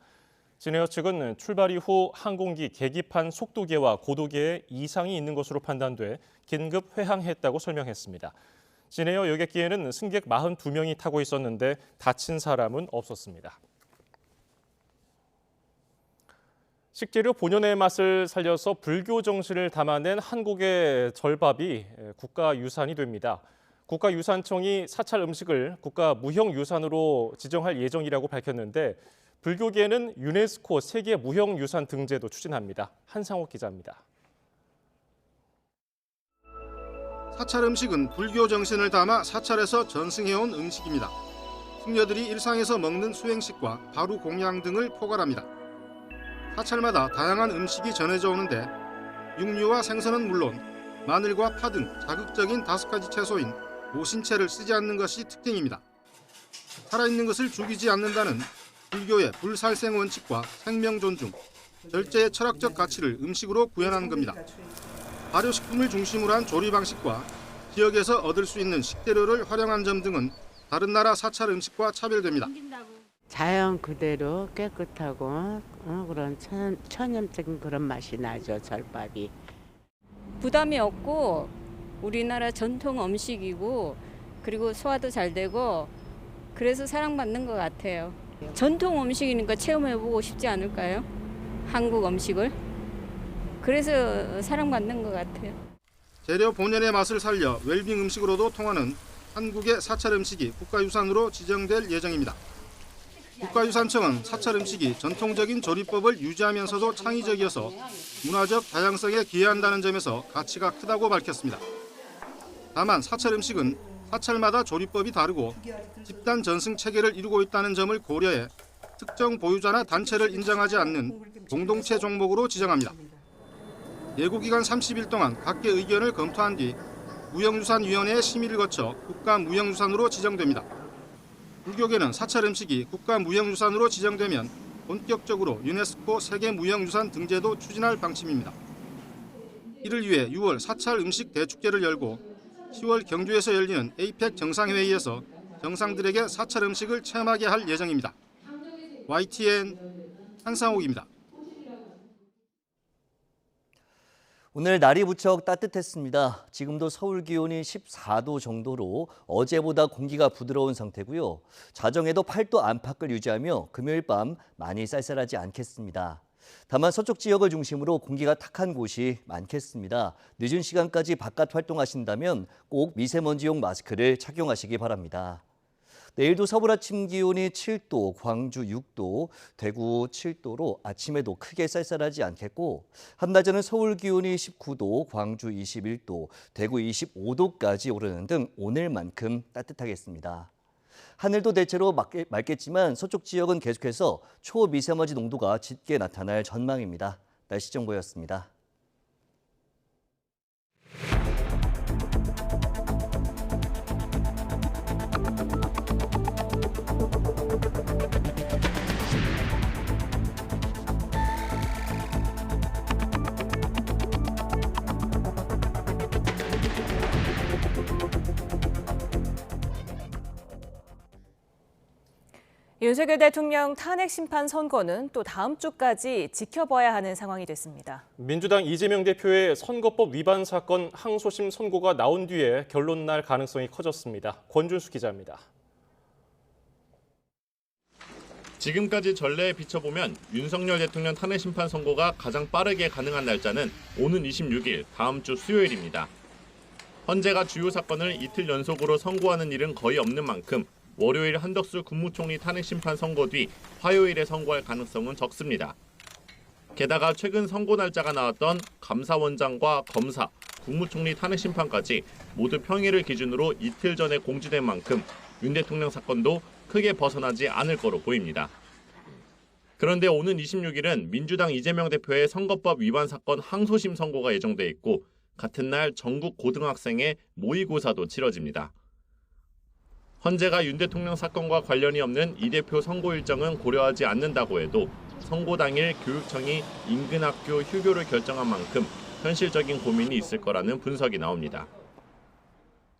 Speaker 2: 진에어 측은 출발 이후 항공기 계기판 속도계와 고도계에 이상이 있는 것으로 판단돼 긴급 회항했다고 설명했습니다. 진에어 여객기에는 승객 42명이 타고 있었는데 다친 사람은 없었습니다. 식재료 본연의 맛을 살려서 불교 정신을 담아낸 한국의 절밥이 국가유산이 됩니다. 국가유산청이 사찰 음식을 국가무형유산으로 지정할 예정이라고 밝혔는데 불교계는 유네스코 세계무형유산 등재도 추진합니다. 한상욱 기자입니다.
Speaker 7: 사찰 음식은 불교 정신을 담아 사찰에서 전승해온 음식입니다. 승려들이 일상에서 먹는 수행식과 바루 공양 등을 포괄합니다. 사찰마다 다양한 음식이 전해져 오는데 육류와 생선은 물론 마늘과 파 등 자극적인 5가지 채소인 모신채를 쓰지 않는 것이 특징입니다. 살아있는 것을 죽이지 않는다는 불교의 불살생 원칙과 생명 존중, 절제의 철학적 가치를 음식으로 구현하는 겁니다. 발효식품을 중심으로 한 조리 방식과 지역에서 얻을 수 있는 식재료를 활용한 점 등은 다른 나라 사찰 음식과 차별됩니다.
Speaker 8: 자연 그대로 깨끗하고 그런 천연적인 그런 맛이 나죠, 절밥이.
Speaker 9: 부담이 없고 우리나라 전통 음식이고 그리고 소화도 잘 되고 그래서 사랑받는 것 같아요. 전통 음식이니까 체험해보고 싶지 않을까요? 한국 음식을. 그래서 사랑받는 것 같아요.
Speaker 7: 재료 본연의 맛을 살려 웰빙 음식으로도 통하는 한국의 사찰 음식이 국가유산으로 지정될 예정입니다. 국가유산청은 사찰 음식이 전통적인 조리법을 유지하면서도 창의적이어서 문화적 다양성에 기여한다는 점에서 가치가 크다고 밝혔습니다. 다만 사찰 음식은 사찰마다 조리법이 다르고 집단 전승 체계를 이루고 있다는 점을 고려해 특정 보유자나 단체를 인정하지 않는 공동체 종목으로 지정합니다. 예고기간 30일 동안 각계 의견을 검토한 뒤 무형유산위원회의 심의를 거쳐 국가무형유산으로 지정됩니다. 불교계는 사찰 음식이 국가무형유산으로 지정되면 본격적으로 유네스코 세계무형유산 등재도 추진할 방침입니다. 이를 위해 6월 사찰 음식 대축제를 열고 10월 경주에서 열리는 APEC 정상회의에서 정상들에게 사찰 음식을 체험하게 할 예정입니다. YTN 한상욱입니다.
Speaker 10: 오늘 날이 무척 따뜻했습니다. 지금도 서울 기온이 14도 정도로 어제보다 공기가 부드러운 상태고요. 자정에도 8도 안팎을 유지하며 금요일 밤 많이 쌀쌀하지 않겠습니다. 다만 서쪽 지역을 중심으로 공기가 탁한 곳이 많겠습니다. 늦은 시간까지 바깥 활동하신다면 꼭 미세먼지용 마스크를 착용하시기 바랍니다. 내일도 서울 아침 기온이 7도, 광주 6도, 대구 7도로 아침에도 크게 쌀쌀하지 않겠고 한낮에는 서울 기온이 19도, 광주 21도, 대구 25도까지 오르는 등 오늘만큼 따뜻하겠습니다. 하늘도 대체로 맑겠지만 서쪽 지역은 계속해서 초미세먼지 농도가 짙게 나타날 전망입니다. 날씨 정보였습니다.
Speaker 1: 윤석열 대통령 탄핵 심판 선고는 또 다음 주까지 지켜봐야 하는 상황이 됐습니다.
Speaker 2: 민주당 이재명 대표의 선거법 위반 사건 항소심 선고가 나온 뒤에 결론 날 가능성이 커졌습니다. 권준수 기자입니다.
Speaker 11: 지금까지 전례에 비춰보면 윤석열 대통령 탄핵 심판 선고가 가장 빠르게 가능한 날짜는 오는 26일 다음 주 수요일입니다. 헌재가 주요 사건을 이틀 연속으로 선고하는 일은 거의 없는 만큼 월요일 한덕수 국무총리 탄핵 심판 선고 뒤 화요일에 선고할 가능성은 적습니다. 게다가 최근 선고 날짜가 나왔던 감사원장과 검사, 국무총리 탄핵 심판까지 모두 평일을 기준으로 이틀 전에 공지된 만큼 윤 대통령 사건도 크게 벗어나지 않을 거로 보입니다. 그런데 오는 26일은 민주당 이재명 대표의 선거법 위반 사건 항소심 선고가 예정돼 있고 같은 날 전국 고등학생의 모의고사도 치러집니다. 헌재가 윤 대통령 사건과 관련이 없는 이 대표 선고 일정은 고려하지 않는다고 해도 선고 당일 교육청이 인근 학교 휴교를 결정한 만큼 현실적인 고민이 있을 거라는 분석이 나옵니다.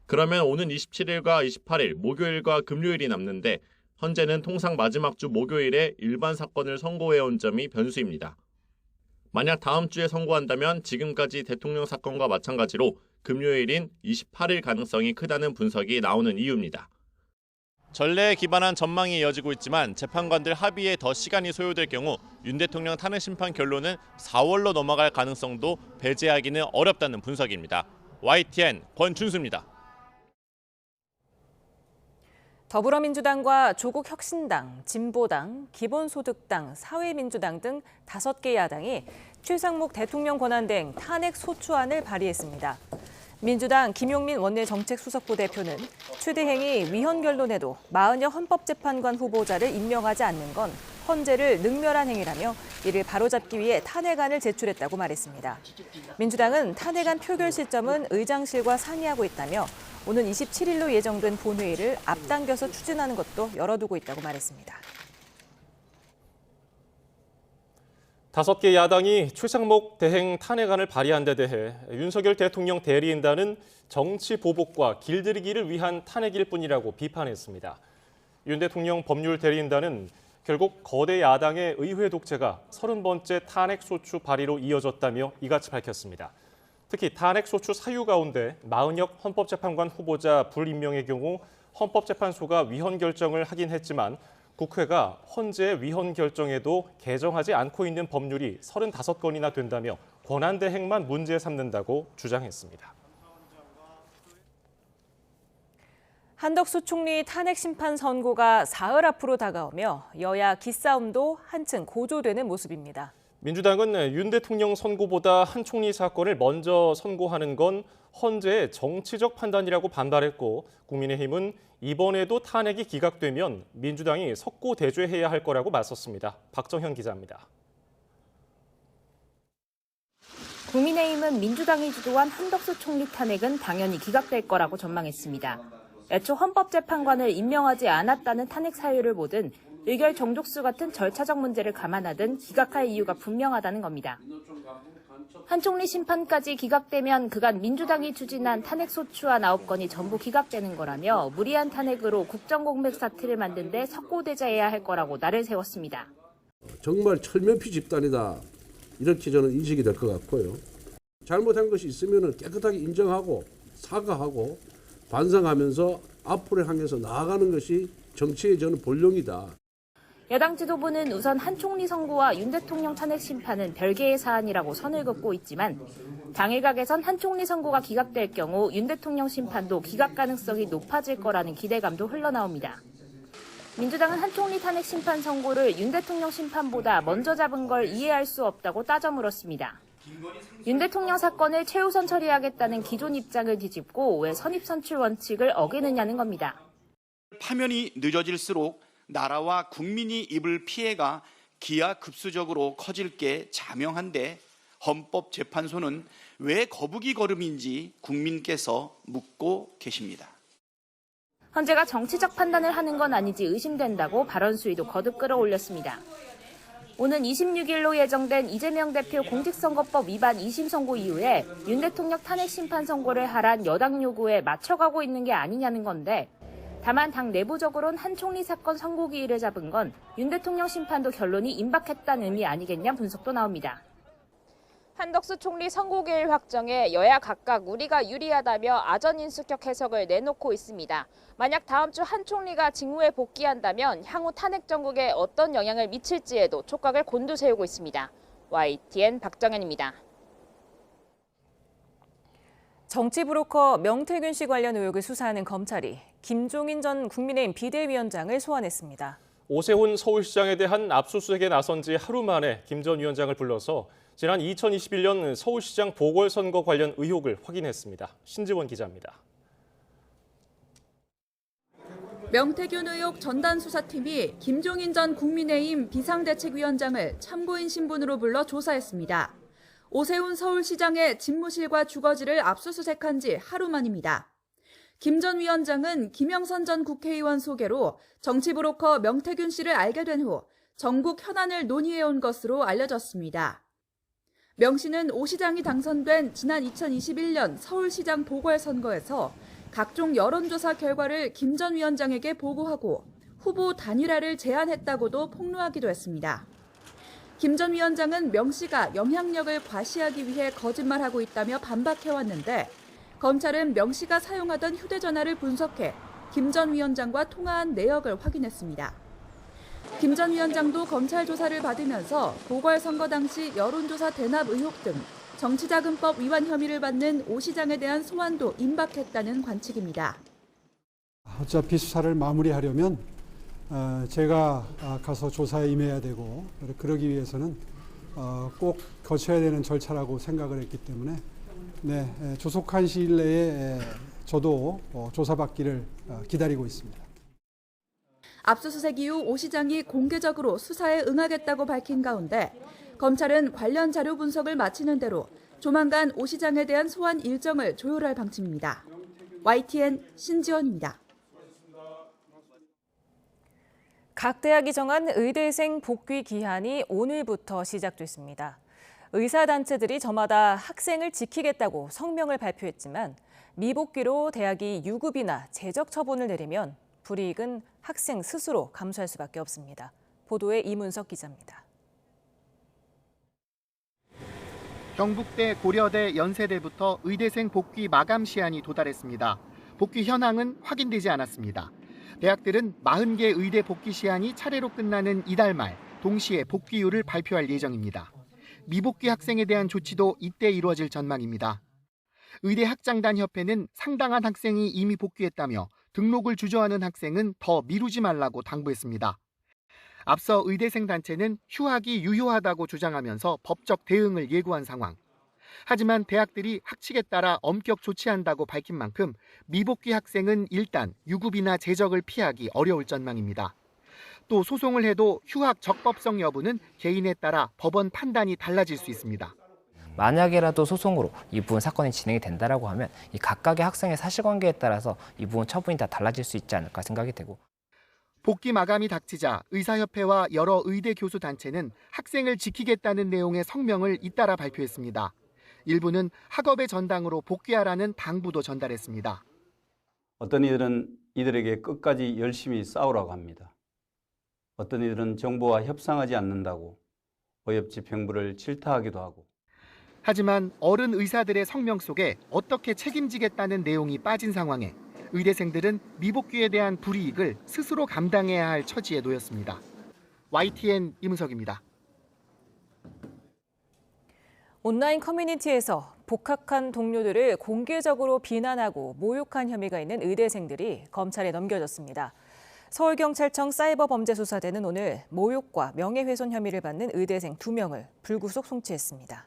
Speaker 11: 그러면 오는 27일과 28일 목요일과 금요일이 남는데 헌재는 통상 마지막 주 목요일에 일반 사건을 선고해온 점이 변수입니다. 만약 다음 주에 선고한다면 지금까지 대통령 사건과 마찬가지로 금요일인 28일 가능성이 크다는 분석이 나오는 이유입니다. 전례에 기반한 전망이 이어지고 있지만 재판관들 합의에 더 시간이 소요될 경우 윤 대통령 탄핵 심판 결론은 4월로 넘어갈 가능성도 배제하기는 어렵다는 분석입니다. YTN 권준수입니다.
Speaker 1: 더불어민주당과 조국혁신당, 진보당, 기본소득당, 사회민주당 등 5개 야당이 최상목 대통령 권한대행 탄핵 소추안을 발의했습니다. 민주당 김용민 원내정책수석부대표는 최 대행이 위헌 결론에도 마흔여 헌법재판관 후보자를 임명하지 않는 건 헌재를 능멸한 행위라며 이를 바로잡기 위해 탄핵안을 제출했다고 말했습니다. 민주당은 탄핵안 표결 시점은 의장실과 상의하고 있다며 오는 27일로 예정된 본회의를 앞당겨서 추진하는 것도 열어두고 있다고 말했습니다.
Speaker 2: 5개 야당이 최상목 대행 탄핵안을 발의한 데 대해 윤석열 대통령 대리인단은 정치 보복과 길들이기를 위한 탄핵일 뿐이라고 비판했습니다. 윤 대통령 법률 대리인단은 결국 거대 야당의 의회 독재가 30번째 탄핵 소추 발의로 이어졌다며 이같이 밝혔습니다. 특히 탄핵 소추 사유 가운데 마흔역 헌법재판관 후보자 불임명의 경우 헌법재판소가 위헌 결정을 하긴 했지만 국회가 헌재의 위헌 결정에도 개정하지 않고 있는 법률이 35건이나 된다며 권한대행만 문제 삼는다고 주장했습니다.
Speaker 1: 한덕수 총리 탄핵 심판 선고가 사흘 앞으로 다가오며 여야 기싸움도 한층 고조되는 모습입니다.
Speaker 2: 민주당은 윤 대통령 선고보다 한 총리 사건을 먼저 선고하는 건 헌재의 정치적 판단이라고 반발했고 국민의힘은 이번에도 탄핵이 기각되면 민주당이 석고대죄해야 할 거라고 맞섰습니다. 박정현 기자입니다.
Speaker 12: 국민의힘은 민주당이 주도한 한덕수 총리 탄핵은 당연히 기각될 거라고 전망했습니다. 애초 헌법재판관을 임명하지 않았다는 탄핵 사유를 보든 의결 정족수 같은 절차적 문제를 감안하든 기각할 이유가 분명하다는 겁니다. 한 총리 심판까지 기각되면 그간 민주당이 추진한 탄핵 소추안 9건이 전부 기각되는 거라며 무리한 탄핵으로 국정공백 사태를 만든 데 석고대죄해야 할 거라고 날을 세웠습니다.
Speaker 14: 정말 철면피 집단이다. 이렇게 저는 인식이 될 것 같고요. 잘못한 것이 있으면 깨끗하게 인정하고 사과하고 반성하면서 앞으로 향해서 나아가는 것이 정치의 저는 본령이다.
Speaker 12: 야당 지도부는 우선 한 총리 선고와 윤 대통령 탄핵 심판은 별개의 사안이라고 선을 긋고 있지만 당일각에선 한 총리 선고가 기각될 경우 윤 대통령 심판도 기각 가능성이 높아질 거라는 기대감도 흘러나옵니다. 민주당은 한 총리 탄핵 심판 선고를 윤 대통령 심판보다 먼저 잡은 걸 이해할 수 없다고 따져 물었습니다. 윤 대통령 사건을 최우선 처리하겠다는 기존 입장을 뒤집고 왜 선입선출 원칙을 어기느냐는 겁니다.
Speaker 16: 파면이 늦어질수록 나라와 국민이 입을 피해가 기하급수적으로 커질 게 자명한데 헌법재판소는 왜 거북이 걸음인지 국민께서 묻고 계십니다.
Speaker 12: 헌재가 정치적 판단을 하는 건 아니지 의심된다고 발언 수위도 거듭 끌어올렸습니다. 오는 26일로 예정된 이재명 대표 공직선거법 위반 2심 선고 이후에 윤 대통령 탄핵 심판 선고를 하란 여당 요구에 맞춰가고 있는 게 아니냐는 건데 다만 당 내부적으로는 한 총리 사건 선고기일을 잡은 건 윤 대통령 심판도 결론이 임박했다는 의미 아니겠냐 분석도 나옵니다.
Speaker 17: 한덕수 총리 선고기일 확정에 여야 각각 우리가 유리하다며 아전인수격 해석을 내놓고 있습니다. 만약 다음 주 한 총리가 직무에 복귀한다면 향후 탄핵 정국에 어떤 영향을 미칠지에도 촉각을 곤두세우고 있습니다. YTN 박정현입니다.
Speaker 1: 정치 브로커 명태균 씨 관련 의혹을 수사하는 검찰이 김종인 전 국민의힘 비대위원장을 소환했습니다.
Speaker 2: 오세훈 서울시장에 대한 압수수색에 나선 지 하루 만에 김 전 위원장을 불러서 지난 2021년 서울시장 보궐선거 관련 의혹을 확인했습니다. 신지원 기자입니다.
Speaker 4: 명태균 의혹 전단수사팀이 김종인 전 국민의힘 비상대책위원장을 참고인 신분으로 불러 조사했습니다. 오세훈 서울시장의 집무실과 주거지를 압수수색한 지 하루 만입니다. 김 전 위원장은 김영선 전 국회의원 소개로 정치브로커 명태균 씨를 알게 된 후 전국 현안을 논의해온 것으로 알려졌습니다. 명 씨는 오 시장이 당선된 지난 2021년 서울시장 보궐선거에서 각종 여론조사 결과를 김 전 위원장에게 보고하고 후보 단일화를 제안했다고도 폭로하기도 했습니다. 김 전 위원장은 명 씨가 영향력을 과시하기 위해 거짓말하고 있다며 반박해왔는데 검찰은 명 씨가 사용하던 휴대전화를 분석해 김 전 위원장과 통화한 내역을 확인했습니다. 김 전 위원장도 검찰 조사를 받으면서 보궐선거 당시 여론조사 대납 의혹 등 정치자금법 위반 혐의를 받는 오 시장에 대한 소환도 임박했다는 관측입니다.
Speaker 18: 어차피 수사를 마무리하려면 제가 가서 조사에 임해야 되고 그러기 위해서는 꼭 거쳐야 되는 절차라고 생각을 했기 때문에 조속한 시일 내에 저도 조사받기를 기다리고 있습니다.
Speaker 4: 압수수색 이후 오 시장이 공개적으로 수사에 응하겠다고 밝힌 가운데 검찰은 관련 자료 분석을 마치는 대로 조만간 오 시장에 대한 소환 일정을 조율할 방침입니다. YTN 신지원입니다.
Speaker 1: 각 대학이 정한 의대생 복귀 기한이 오늘부터 시작됐습니다. 의사단체들이 저마다 학생을 지키겠다고 성명을 발표했지만 미복귀로 대학이 유급이나 제적 처분을 내리면 불이익은 학생 스스로 감수할 수밖에 없습니다. 보도에 이문석 기자입니다.
Speaker 19: 경북대, 고려대, 연세대부터 의대생 복귀 마감 시한이 도달했습니다. 복귀 현황은 확인되지 않았습니다. 대학들은 40개 의대 복귀 시한이 차례로 끝나는 이달 말 동시에 복귀율을 발표할 예정입니다. 미복귀 학생에 대한 조치도 이때 이루어질 전망입니다. 의대 학장단 협회는 상당한 학생이 이미 복귀했다며 등록을 주저하는 학생은 더 미루지 말라고 당부했습니다. 앞서 의대생 단체는 휴학이 유효하다고 주장하면서 법적 대응을 예고한 상황. 하지만 대학들이 학칙에 따라 엄격 조치한다고 밝힌 만큼 미복귀 학생은 일단 유급이나 제적을 피하기 어려울 전망입니다. 또 소송을 해도 휴학 적법성 여부는 개인에 따라 법원 판단이 달라질 수 있습니다.
Speaker 20: 만약에라도 소송으로 이 부분 사건이 진행이 된다라고 하면 이 각각의 학생의 사실관계에 따라서 이 부분 처분이 다 달라질 수 있지 않을까 생각이 되고.
Speaker 19: 복귀 마감이 닥치자 의사협회와 여러 의대 교수 단체는 학생을 지키겠다는 내용의 성명을 잇따라 발표했습니다. 일부는 학업의 전당으로 복귀하라는 당부도 전달했습니다.
Speaker 21: 어떤 이들은 이들에게 끝까지 열심히 싸우라고 합니다. 어떤 이들은 정부와 협상하지 않는다고 어협집행부를 질타하기도 하고.
Speaker 19: 하지만 어른 의사들의 성명 속에 어떻게 책임지겠다는 내용이 빠진 상황에 의대생들은 미복귀에 대한 불이익을 스스로 감당해야 할 처지에 놓였습니다. YTN 이문석입니다.
Speaker 1: 온라인 커뮤니티에서 복학한 동료들을 공개적으로 비난하고 모욕한 혐의가 있는 의대생들이 검찰에 넘겨졌습니다. 서울경찰청 사이버범죄수사대는 오늘 모욕과 명예훼손 혐의를 받는 의대생 2명을 불구속 송치했습니다.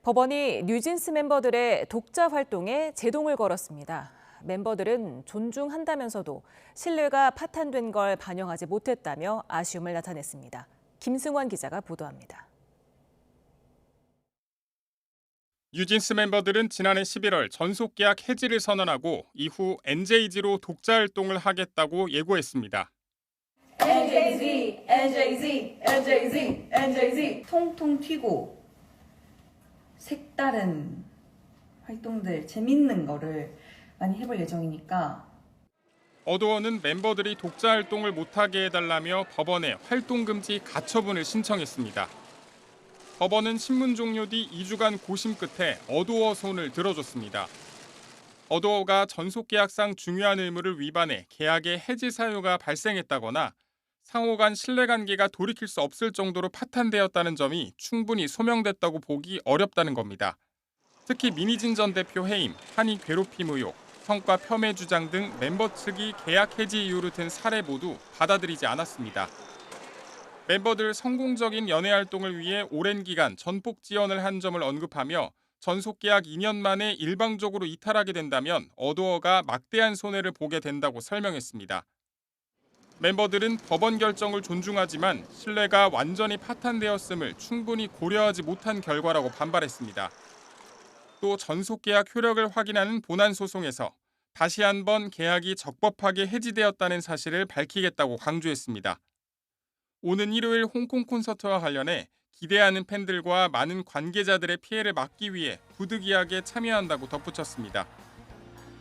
Speaker 1: 법원이 뉴진스 멤버들의 독자 활동에 제동을 걸었습니다. 멤버들은 존중한다면서도 신뢰가 파탄된 걸 반영하지 못했다며 아쉬움을 나타냈습니다. 김승환 기자가 보도합니다.
Speaker 22: 뉴진스 멤버들은 지난해 11월 전속계약 해지를 선언하고 이후 NJZ로 독자 활동을 하겠다고 예고했습니다.
Speaker 27: NJZ, NJZ, NJZ, NJZ 통통 튀고 색다른 활동들, 재밌는 거를 많이 해볼 예정이니까.
Speaker 22: 어도어는 멤버들이 독자 활동을 못하게 해달라며 법원에 활동금지 가처분을 신청했습니다. 법원은 신문 종료 뒤 2주간 고심 끝에 어도어 손을 들어줬습니다. 어도어가 전속계약상 중요한 의무를 위반해 계약의 해지 사유가 발생했다거나 상호 간 신뢰관계가 돌이킬 수 없을 정도로 파탄되었다는 점이 충분히 소명됐다고 보기 어렵다는 겁니다. 특히 민희진 전 대표 해임, 한이 괴롭힘 의혹, 성과 폄훼 주장 등 멤버 측이 계약 해지 이유로 든 사례 모두 받아들이지 않았습니다. 멤버들 성공적인 연애 활동을 위해 오랜 기간 전폭 지원을 한 점을 언급하며 전속 계약 2년 만에 일방적으로 이탈하게 된다면 어도어가 막대한 손해를 보게 된다고 설명했습니다. 멤버들은 법원 결정을 존중하지만 신뢰가 완전히 파탄되었음을 충분히 고려하지 못한 결과라고 반발했습니다. 또 전속 계약 효력을 확인하는 본안 소송에서 다시 한번 계약이 적법하게 해지되었다는 사실을 밝히겠다고 강조했습니다. 오는 일요일 홍콩 콘서트와 관련해 기대하는 팬들과 많은 관계자들의 피해를 막기 위해 부득이하게 참여한다고 덧붙였습니다.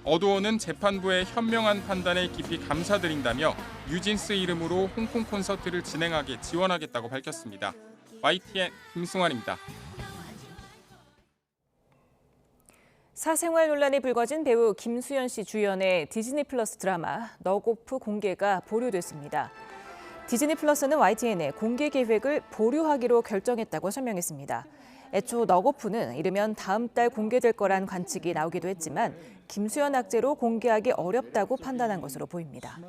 Speaker 22: 어도어는 재판부의 현명한 판단에 깊이 감사드린다며 뉴진스 이름으로 홍콩 콘서트를 진행하게 지원하겠다고 밝혔습니다. YTN 김승환입니다.
Speaker 1: 사생활 논란이 불거진 배우 김수현 씨 주연의 디즈니 플러스 드라마 너고프 공개가 보류됐습니다. 디즈니 플러스는 YTN에 공개 계획을 보류하기로 결정했다고 설명했습니다. 애초 너고프는 이르면 다음 달 공개될 거란 관측이 나오기도 했지만 김수현 악재로 공개하기 어렵다고 판단한 것으로 보입니다.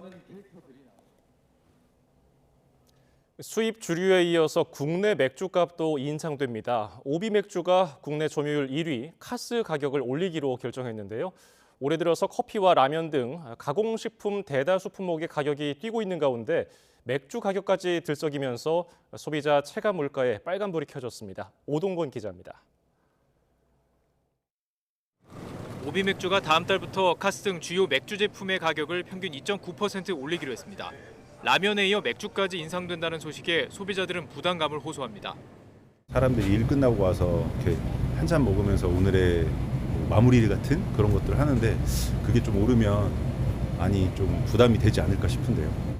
Speaker 2: 수입 주류에 이어서 국내 맥주값도 인상됩니다. 오비 맥주가 국내 점유율 1위 카스 가격을 올리기로 결정했는데요. 올해 들어서 커피와 라면 등 가공식품 대다수 품목의 가격이 뛰고 있는 가운데 맥주 가격까지 들썩이면서 소비자 체감 물가에 빨간불이 켜졌습니다. 오동건 기자입니다.
Speaker 5: 오비 맥주가 다음 달부터 카스 등 주요 맥주 제품의 가격을 평균 2.9% 올리기로 했습니다. 라면에 이어 맥주까지 인상된다는 소식에 소비자들은 부담감을 호소합니다.
Speaker 6: 사람들이 일 끝나고 와서 이렇게 한잔 먹으면서 오늘의 마무리 같은 그런 것들을 하는데 그게 좀 오르면 많이 좀 부담이 되지 않을까 싶은데요.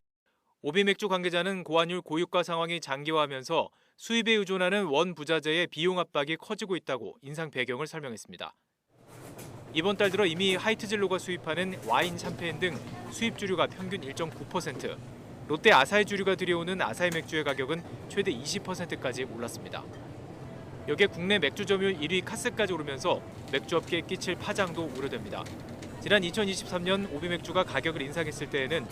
Speaker 5: 오비 맥주 관계자는 고환율 고유가 상황이 장기화하면서 수입에 의존하는 원 부자재의 비용 압박이 커지고 있다고 인상 배경을 설명했습니다. 이번 달 들어 이미 하이트진로가 수입하는 와인, 샴페인 등 수입 주류가 평균 1.9%, 롯데 아사히 주류가 들여오는 아사히 맥주의 가격은 최대 20%까지 올랐습니다. 여기에 국내 맥주 점유율 1위 카스까지 오르면서 맥주업계에 끼칠 파장도 우려됩니다. 지난 2023년 오비 맥주가 가격을 인상했을 때에는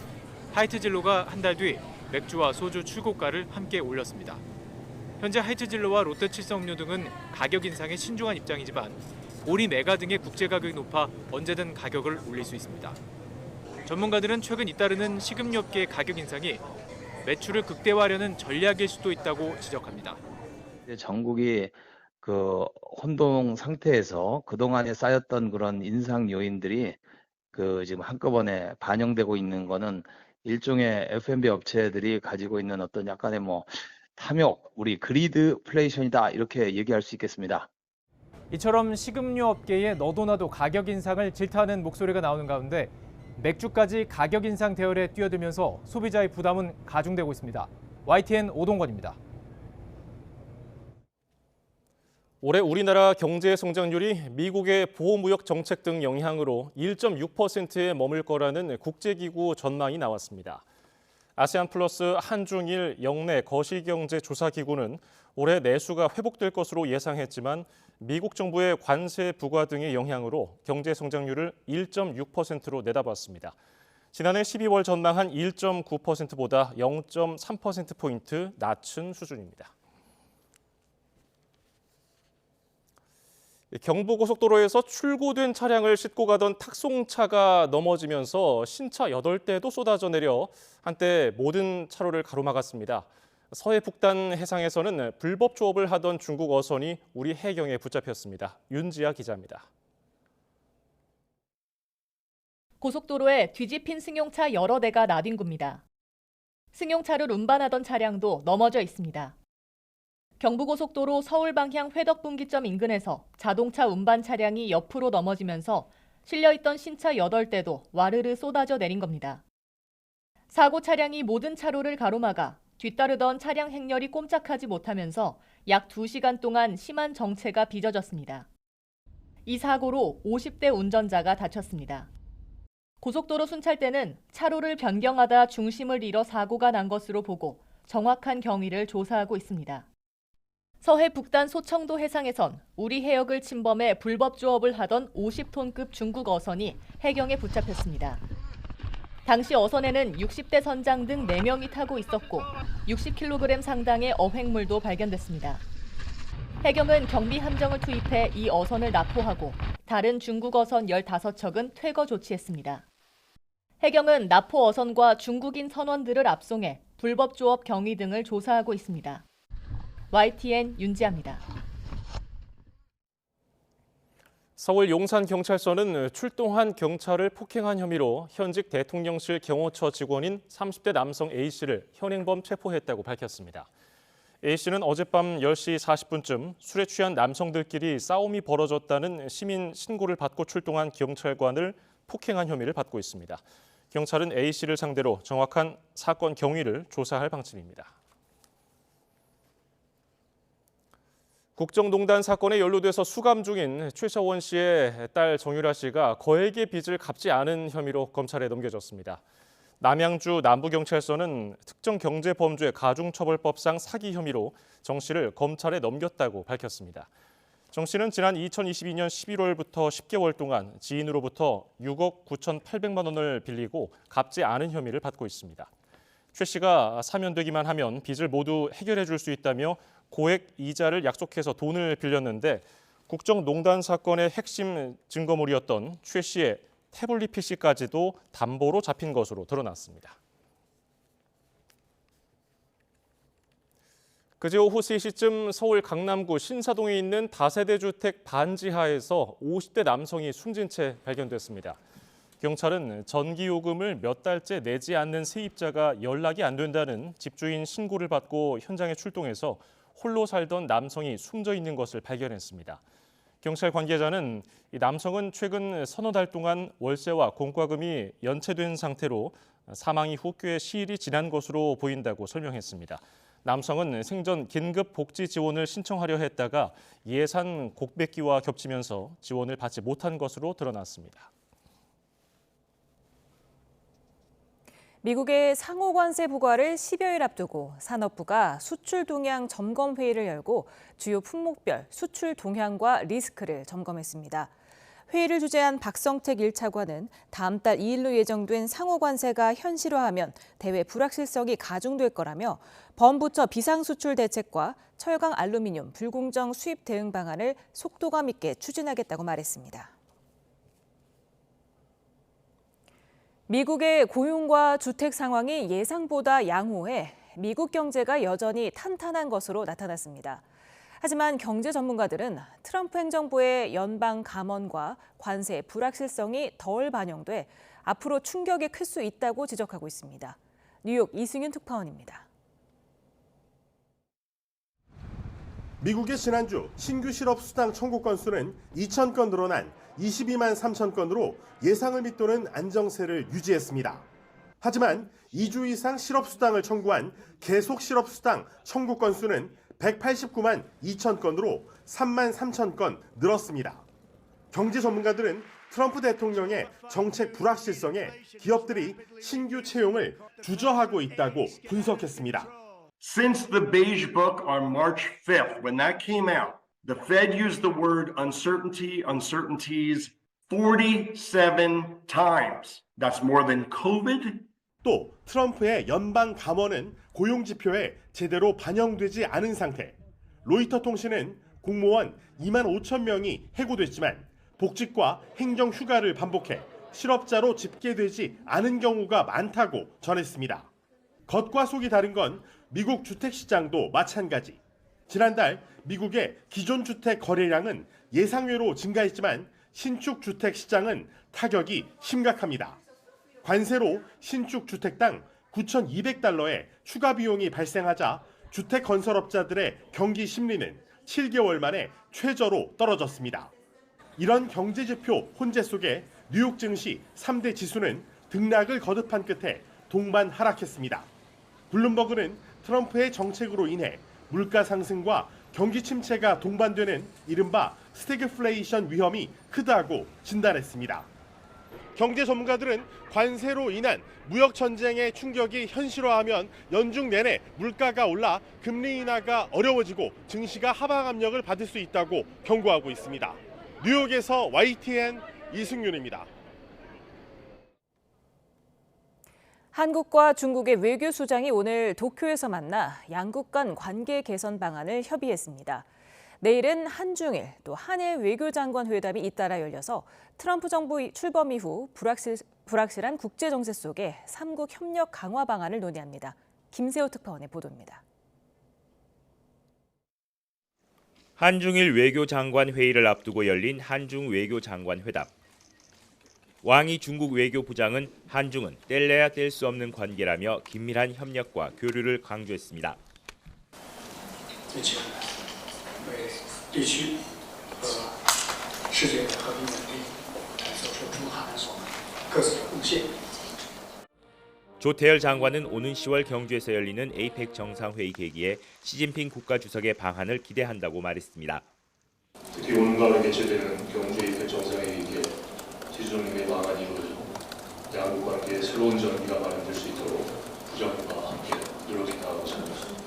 Speaker 5: 하이트진로가 한 달 뒤 맥주와 소주 출고가를 함께 올렸습니다. 현재 하이트진로와 롯데칠성음료 등은 가격 인상에 신중한 입장이지만 오리 메가 등의 국제 가격이 높아 언제든 가격을 올릴 수 있습니다. 전문가들은 최근 잇따르는 식음료업계의 가격 인상이 매출을 극대화하려는 전략일 수도 있다고 지적합니다.
Speaker 15: 전국이 그 혼동 상태에서 그동안에 쌓였던 그런 인상 요인들이 지금 한꺼번에 반영되고 있는 거는 일종의 F&B 업체들이 가지고 있는 어떤 약간의 탐욕, 우리 그리드플레이션이다 이렇게 얘기할 수 있겠습니다.
Speaker 23: 이처럼 식음료 업계의 너도나도 가격 인상을 질타하는 목소리가 나오는 가운데 맥주까지 가격 인상 대열에 뛰어들면서 소비자의 부담은 가중되고 있습니다. YTN 오동건입니다.
Speaker 2: 올해 우리나라 경제 성장률이 미국의 보호무역 정책 등 영향으로 1.6%에 머물 거라는 국제기구 전망이 나왔습니다. 아세안 플러스 한중일 영내 거시경제조사기구는 올해 내수가 회복될 것으로 예상했지만 미국 정부의 관세 부과 등의 영향으로 경제 성장률을 1.6%로 내다봤습니다. 지난해 12월 전망한 1.9%보다 0.3%포인트 낮춘 수준입니다. 경부고속도로에서 출고된 차량을 싣고 가던 탁송차가 넘어지면서 신차 8대도 쏟아져 내려 한때 모든 차로를 가로막았습니다. 서해 북단 해상에서는 불법 조업을 하던 중국 어선이 우리 해경에 붙잡혔습니다. 윤지아 기자입니다.
Speaker 24: 고속도로에 뒤집힌 승용차 여러 대가 나뒹굽니다. 승용차를 운반하던 차량도 넘어져 있습니다. 경부고속도로 서울 방향 회덕분기점 인근에서 자동차 운반 차량이 옆으로 넘어지면서 실려있던 신차 8대도 와르르 쏟아져 내린 겁니다. 사고 차량이 모든 차로를 가로막아 뒤따르던 차량 행렬이 꼼짝하지 못하면서 약 2시간 동안 심한 정체가 빚어졌습니다. 이 사고로 50대 운전자가 다쳤습니다. 고속도로 순찰대는 차로를 변경하다 중심을 잃어 사고가 난 것으로 보고 정확한 경위를 조사하고 있습니다. 서해 북단 소청도 해상에선 우리 해역을 침범해 불법 조업을 하던 50톤급 중국 어선이 해경에 붙잡혔습니다. 당시 어선에는 60대 선장 등 4명이 타고 있었고 60kg 상당의 어획물도 발견됐습니다. 해경은 경비 함정을 투입해 이 어선을 납포하고 다른 중국 어선 15척은 퇴거 조치했습니다. 해경은 납포 어선과 중국인 선원들을 압송해 불법 조업 경위 등을 조사하고 있습니다. YTN 윤지아입니다.
Speaker 2: 서울 용산경찰서는 출동한 경찰을 폭행한 혐의로 현직 대통령실 경호처 직원인 30대 남성 A씨를 현행범 체포했다고 밝혔습니다. A씨는 어젯밤 10시 40분쯤 술에 취한 남성들끼리 싸움이 벌어졌다는 시민 신고를 받고 출동한 경찰관을 폭행한 혐의를 받고 있습니다. 경찰은 A씨를 상대로 정확한 사건 경위를 조사할 방침입니다. 국정농단 사건에 연루돼서 수감 중인 최서원 씨의 딸 정유라 씨가 거액의 빚을 갚지 않은 혐의로 검찰에 넘겨졌습니다. 남양주 남부경찰서는 특정경제범죄 가중처벌법상 사기 혐의로 정 씨를 검찰에 넘겼다고 밝혔습니다. 정 씨는 지난 2022년 11월부터 10개월 동안 지인으로부터 6억 9,800만 원을 빌리고 갚지 않은 혐의를 받고 있습니다. 최 씨가 사면되기만 하면 빚을 모두 해결해 줄 수 있다며 고액 이자를 약속해서 돈을 빌렸는데 국정농단 사건의 핵심 증거물이었던 최 씨의 태블릿 PC까지도 담보로 잡힌 것으로 드러났습니다. 그제 오후 3시쯤 서울 강남구 신사동에 있는 다세대 주택 반지하에서 50대 남성이 숨진 채 발견됐습니다. 경찰은 전기요금을 몇 달째 내지 않는 세입자가 연락이 안 된다는 집주인 신고를 받고 현장에 출동해서 홀로 살던 남성이 숨져 있는 것을 발견했습니다. 경찰 관계자는 이 남성은 최근 서너 달 동안 월세와 공과금이 연체된 상태로 사망 이후 꽤 시일이 지난 것으로 보인다고 설명했습니다. 남성은 생전 긴급 복지 지원을 신청하려 했다가 예산 곡백기와 겹치면서 지원을 받지 못한 것으로 드러났습니다.
Speaker 1: 미국의 상호 관세 부과를 10여일 앞두고 산업부가 수출 동향 점검 회의를 열고 주요 품목별 수출 동향과 리스크를 점검했습니다. 회의를 주재한 박성택 1차관은 다음 달 2일로 예정된 상호 관세가 현실화하면 대외 불확실성이 가중될 거라며 범부처 비상수출 대책과 철강 알루미늄 불공정 수입 대응 방안을 속도감 있게 추진하겠다고 말했습니다. 미국의 고용과 주택 상황이 예상보다 양호해 미국 경제가 여전히 탄탄한 것으로 나타났습니다. 하지만 경제 전문가들은 트럼프 행정부의 연방 감원과 관세 불확실성이 덜 반영돼 앞으로 충격이 클 수 있다고 지적하고 있습니다. 뉴욕 이승윤 특파원입니다.
Speaker 3: 미국의 지난주 신규 실업 수당 청구 건수는 2,000건 늘어난 22만 3천 건으로 예상을 밑도는 안정세를 유지했습니다. 하지만 2주 이상 실업 수당을 청구한 계속 실업 수당 청구 건수는 189만 2천 건으로 3만 3천 건 늘었습니다. 경제 전문가들은 트럼프 대통령의 정책 불확실성에 기업들이 신규 채용을 주저하고 있다고 분석했습니다.
Speaker 7: Since the Beige Book on March 5th, when that came out, the Fed used the word uncertainty, uncertainties 47 times. That's more than COVID.
Speaker 3: 또 트럼프의 연방 감원은 고용 지표에 제대로 반영되지 않은 상태. 로이터 통신은 공무원 2만 5천 명이 해고됐지만 복직과 행정 휴가를 반복해 실업자로 집계되지 않은 경우가 많다고 전했습니다. 겉과 속이 다른 건 미국 주택시장도 마찬가지. 지난달 미국의 기존 주택 거래량은 예상외로 증가했지만 신축 주택 시장은 타격이 심각합니다. 관세로 신축 주택당 9,200달러의 추가 비용이 발생하자 주택 건설업자들의 경기 심리는 7개월 만에 최저로 떨어졌습니다. 이런 경제지표 혼재 속에 뉴욕 증시 3대 지수는 등락을 거듭한 끝에 동반 하락했습니다. 블룸버그는 트럼프의 정책으로 인해 물가 상승과 경기 침체가 동반되는 이른바 스태그플레이션 위험이 크다고 진단했습니다. 경제 전문가들은 관세로 인한 무역 전쟁의 충격이 현실화하면 연중 내내 물가가 올라 금리 인하가 어려워지고 증시가 하방 압력을 받을 수 있다고 경고하고 있습니다. 뉴욕에서 YTN 이승윤입니다.
Speaker 1: 한국과 중국의 외교 수장이 오늘 도쿄에서 만나 양국 간 관계 개선 방안을 협의했습니다. 내일은 한중일 또 한일 외교장관 회담이 잇따라 열려서 트럼프 정부 출범 이후 불확실한 국제 정세 속에 3국 협력 강화 방안을 논의합니다. 김세호 특파원의 보도입니다.
Speaker 8: 한중일 외교장관 회의를 앞두고 열린 한중 외교장관 회담. 왕이 중국 외교부장은 한중은 뗄래야 뗄 수 없는 관계라며 긴밀한 협력과 교류를 강조했습니다. 조태열 장관은 오는 10월 경주에서 열리는 에이펙 정상회의 계기에 시진핑 국가주석의 방한을 기대한다고 말했습니다.
Speaker 9: 특히 오는 가을에 개최되는 경주 에이펙 정상회의에 지주정림의 방한이 이루어지고 양국 관계에 새로운 전기가 마련될 수 있도록 부장과 함께 노력해 나가고 싶습니다.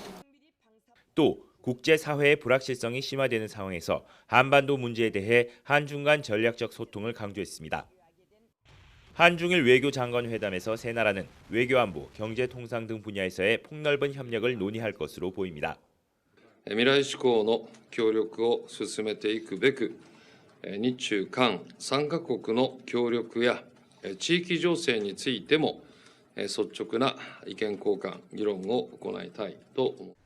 Speaker 8: 또 국제사회의 불확실성이 심화되는 상황에서 한반도 문제에 대해 한중 간 전략적 소통을 강조했습니다. 한중일 외교장관 회담에서 세 나라는 외교안보, 경제통상 등 분야에서의 폭넓은 협력을 논의할 것으로 보입니다.
Speaker 10: 未来志向の協力を進めていくべく、日中韓3カ国の協力や地域情勢についても率直な意見交換、議論を行いたいと思います。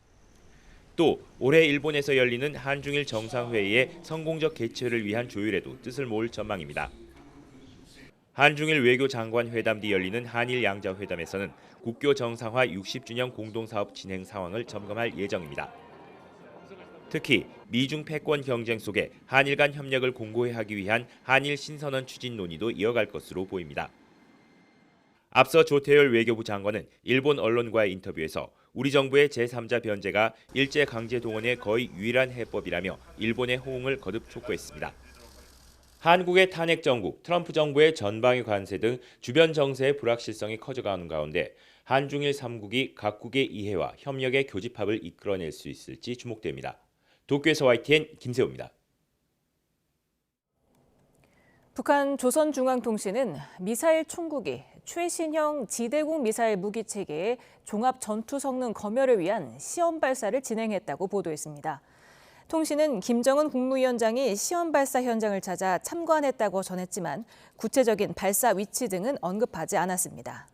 Speaker 8: 또 올해 일본에서 열리는 한중일 정상회의의 성공적 개최를 위한 조율에도 뜻을 모을 전망입니다. 한중일 외교장관 회담 뒤 열리는 한일 양자회담에서는 국교 정상화 60주년 공동사업 진행 상황을 점검할 예정입니다. 특히 미중 패권 경쟁 속에 한일 간 협력을 공고히 하기 위한 한일 신선언 추진 논의도 이어갈 것으로 보입니다. 앞서 조태열 외교부 장관은 일본 언론과의 인터뷰에서 우리 정부의 제3자 변제가 일제강제 동원의 거의 유일한 해법이라며 일본의 호응을 거듭 촉구했습니다. 한국의 탄핵 정국, 트럼프 정부의 전방위 관세 등 주변 정세의 불확실성이 커져가는 가운데 한중일 3국이 각국의 이해와 협력의 교집합을 이끌어낼 수 있을지 주목됩니다. 도쿄에서 YTN 김세호입니다.
Speaker 1: 북한 조선중앙통신은 미사일 총국이 최신형 지대공 미사일 무기체계의 종합 전투 성능 검열을 위한 시험 발사를 진행했다고 보도했습니다. 통신은 김정은 국무위원장이 시험 발사 현장을 찾아 참관했다고 전했지만 구체적인 발사 위치 등은 언급하지 않았습니다.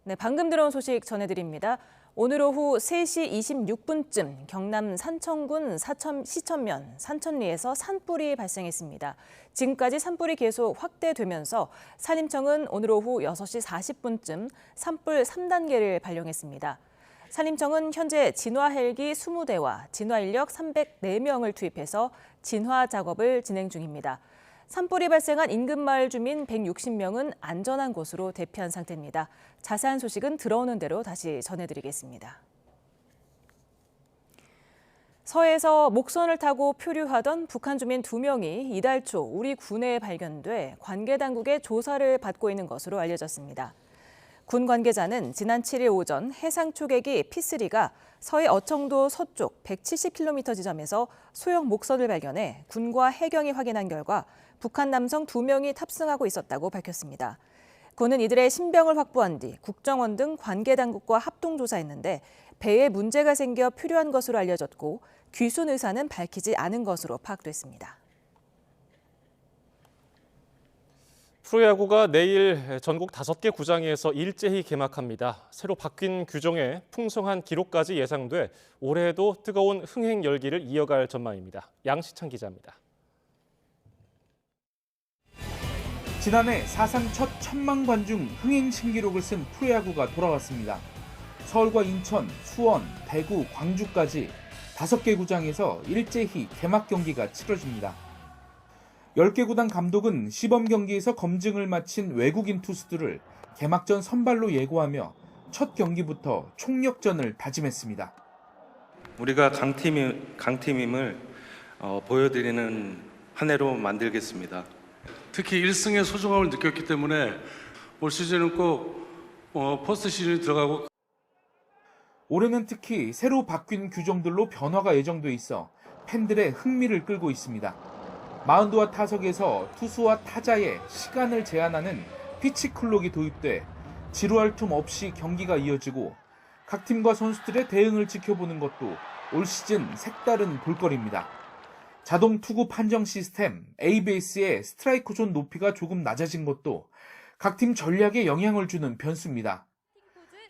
Speaker 1: 네, 방금 들어온 소식 전해드립니다. 오늘 오후 3시 26분쯤 경남 산청군 시천면 산천리에서 산불이 발생했습니다. 지금까지 산불이 계속 확대되면서 산림청은 오늘 오후 6시 40분쯤 산불 3단계를 발령했습니다. 산림청은 현재 진화 헬기 20대와 진화 인력 304명을 투입해서 진화 작업을 진행 중입니다. 산불이 발생한 인근 마을 주민 160명은 안전한 곳으로 대피한 상태입니다. 자세한 소식은 들어오는 대로 다시 전해드리겠습니다. 서해에서 목선을 타고 표류하던 북한 주민 2명이 이달 초 우리 군내에 발견돼 관계 당국의 조사를 받고 있는 것으로 알려졌습니다. 군 관계자는 지난 7일 오전 해상 초계기 P3가 서해 어청도 서쪽 170km 지점에서 소형 목선을 발견해 군과 해경이 확인한 결과 북한 남성 2명이 탑승하고 있었다고 밝혔습니다. 군은 이들의 신병을 확보한 뒤 국정원 등 관계 당국과 합동 조사했는데 배에 문제가 생겨 표류한 것으로 알려졌고 귀순 의사는 밝히지 않은 것으로 파악됐습니다.
Speaker 2: 프로야구가 내일 전국 5개 구장에서 일제히 개막합니다. 새로 바뀐 규정에 풍성한 기록까지 예상돼 올해에도 뜨거운 흥행 열기를 이어갈 전망입니다. 양시창 기자입니다.
Speaker 11: 지난해 사상 첫 1000만 관중 흥행 신기록을 쓴 프로야구가 돌아왔습니다. 서울과 인천, 수원, 대구, 광주까지 5개 구장에서 일제히 개막 경기가 치러집니다. 10개 구단 감독은 시범 경기에서 검증을 마친 외국인 투수들을 개막전 선발로 예고하며 첫 경기부터 총력전을 다짐했습니다.
Speaker 13: 우리가 강팀임을
Speaker 12: 보여드리는 한 해로 만들겠습니다.
Speaker 13: 특히 1승의 소중함을 느꼈기 때문에 올 시즌은 꼭 포스트 시즌에 들어가고.
Speaker 11: 올해는 특히 새로 바뀐 규정들로 변화가 예정돼 있어 팬들의 흥미를 끌고 있습니다. 마운드와 타석에서 투수와 타자의 시간을 제한하는 피치 클록이 도입돼 지루할 틈 없이 경기가 이어지고 각 팀과 선수들의 대응을 지켜보는 것도 올 시즌 색다른 볼거리입니다. 자동 투구 판정 시스템 A베이스의 스트라이크 존 높이가 조금 낮아진 것도 각 팀 전략에 영향을 주는 변수입니다.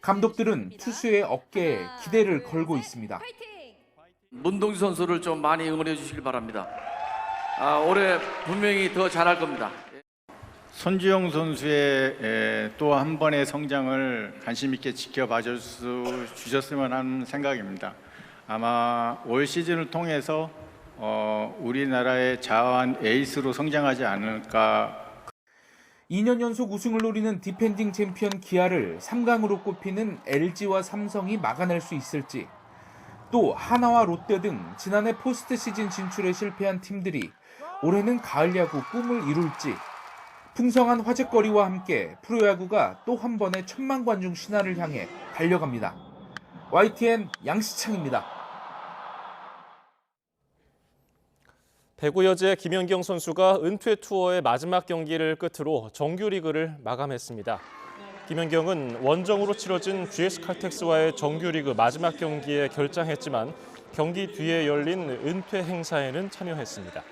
Speaker 11: 감독들은 투수의 어깨에 기대를 걸고 있습니다.
Speaker 14: 문동주 선수를 좀 많이 응원해 주시길 바랍니다. 올해 분명히 더 잘할 겁니다.
Speaker 16: 손주영 선수의 또 한 번의 성장을 관심 있게 지켜봐 주셨으면 하는 생각입니다. 아마 올 시즌을 통해서 우리나라의 자완 에이스로 성장하지 않을까.
Speaker 11: 2년 연속 우승을 노리는 디펜딩 챔피언 기아를 3강으로 꼽히는 LG와 삼성이 막아낼 수 있을지, 또 하나와 롯데 등 지난해 포스트 시즌 진출에 실패한 팀들이 올해는 가을 야구 꿈을 이룰지, 풍성한 화제거리와 함께 프로야구가 또 한 번의 1000만 관중 신화를 향해 달려갑니다. YTN 양시창입니다.
Speaker 2: 배구 여제 김연경 선수가 은퇴 투어의 마지막 경기를 끝으로 정규리그를 마감했습니다. 김연경은 원정으로 치러진 GS칼텍스와의 정규리그 마지막 경기에 결장했지만 경기 뒤에 열린 은퇴 행사에는 참여했습니다.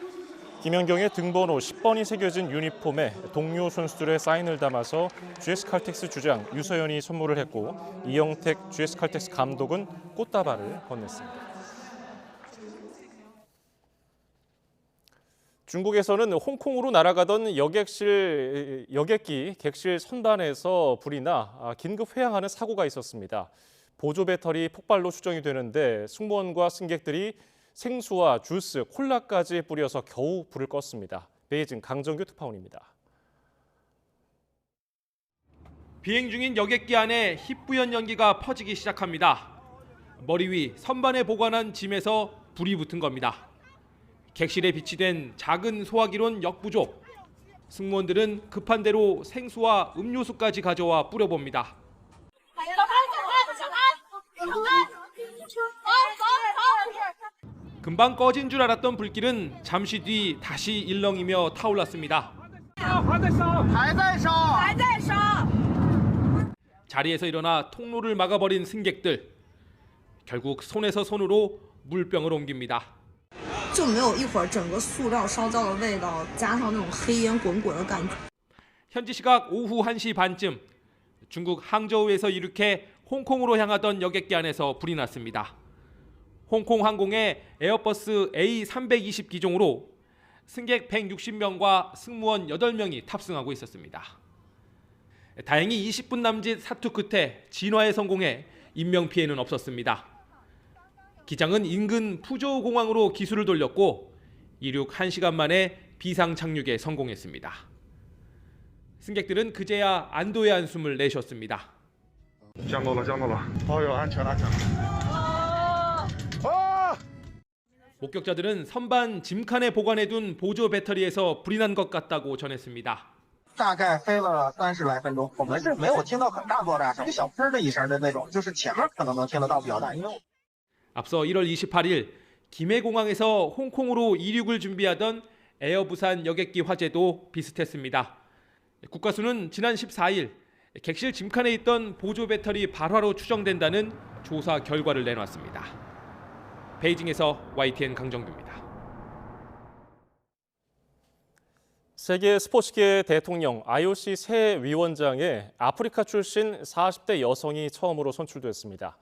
Speaker 2: 김연경의 등번호 10번이 새겨진 유니폼에 동료 선수들의 사인을 담아서 GS칼텍스 주장 유서연이 선물을 했고, 이영택 GS칼텍스 감독은 꽃다발을 건넸습니다. 중국에서는 홍콩으로 날아가던 여객기 객실 선반에서 불이 나 긴급 회항하는 사고가 있었습니다. 보조 배터리 폭발로 추정이 되는데 승무원과 승객들이 생수와 주스, 콜라까지 뿌려서 겨우 불을 껐습니다. 베이징 강정규 특파원입니다.
Speaker 17: 비행 중인 여객기 안에 희뿌연 연기가 퍼지기 시작합니다. 머리 위 선반에 보관한 짐에서 불이 붙은 겁니다. 객실에 비치된 작은 소화기론 역부족. 승무원들은 급한 대로 생수와 음료수까지 가져와 뿌려봅니다. 금방 꺼진 줄 알았던 불길은 잠시 뒤 다시 일렁이며 타올랐습니다. 자리에서 일어나 통로를 막아버린 승객들. 결국 손에서 손으로 물병을 옮깁니다.
Speaker 25: 就没有一会儿整个塑料烧焦的味道，加上那种黑烟滚滚的感觉。
Speaker 17: 현지 시각 오후 1시 반쯤 중국 항저우에서 이륙해 홍콩으로 향하던 여객기 안에서 불이 났습니다. 홍콩 항공의 에어버스 A320 기종으로 승객 160명과 승무원 8명이 탑승하고 있었습니다. 다행히 20분 남짓 사투 끝에 진화에 성공해 인명피해는 없었습니다. 기장은 인근 푸조우 공항으로 기술을 돌렸고 이륙 1시간 만에 비상 착륙에 성공했습니다. 승객들은 그제야 안도의 한숨을 내쉬었습니다. 목격자들은 선반 짐칸에 보관해둔 보조 배터리에서 불이 난 것 같다고 전했습니다.
Speaker 26: 大概飞了30来分钟，我们是没有听到很大爆炸声，小喷的一声的那种，就是前面可能能听得到比较大，因为
Speaker 17: 앞서 1월 28일 김해공항에서 홍콩으로 이륙을 준비하던 에어부산 여객기 화재도 비슷했습니다. 국가수는 지난 14일 객실 짐칸에 있던 보조 배터리 발화로 추정된다는 조사 결과를 내놨습니다. 베이징에서 YTN 강정규입니다.
Speaker 2: 세계 스포츠계 대통령 IOC 새 위원장에 아프리카 출신 40대 여성이 처음으로 선출됐습니다.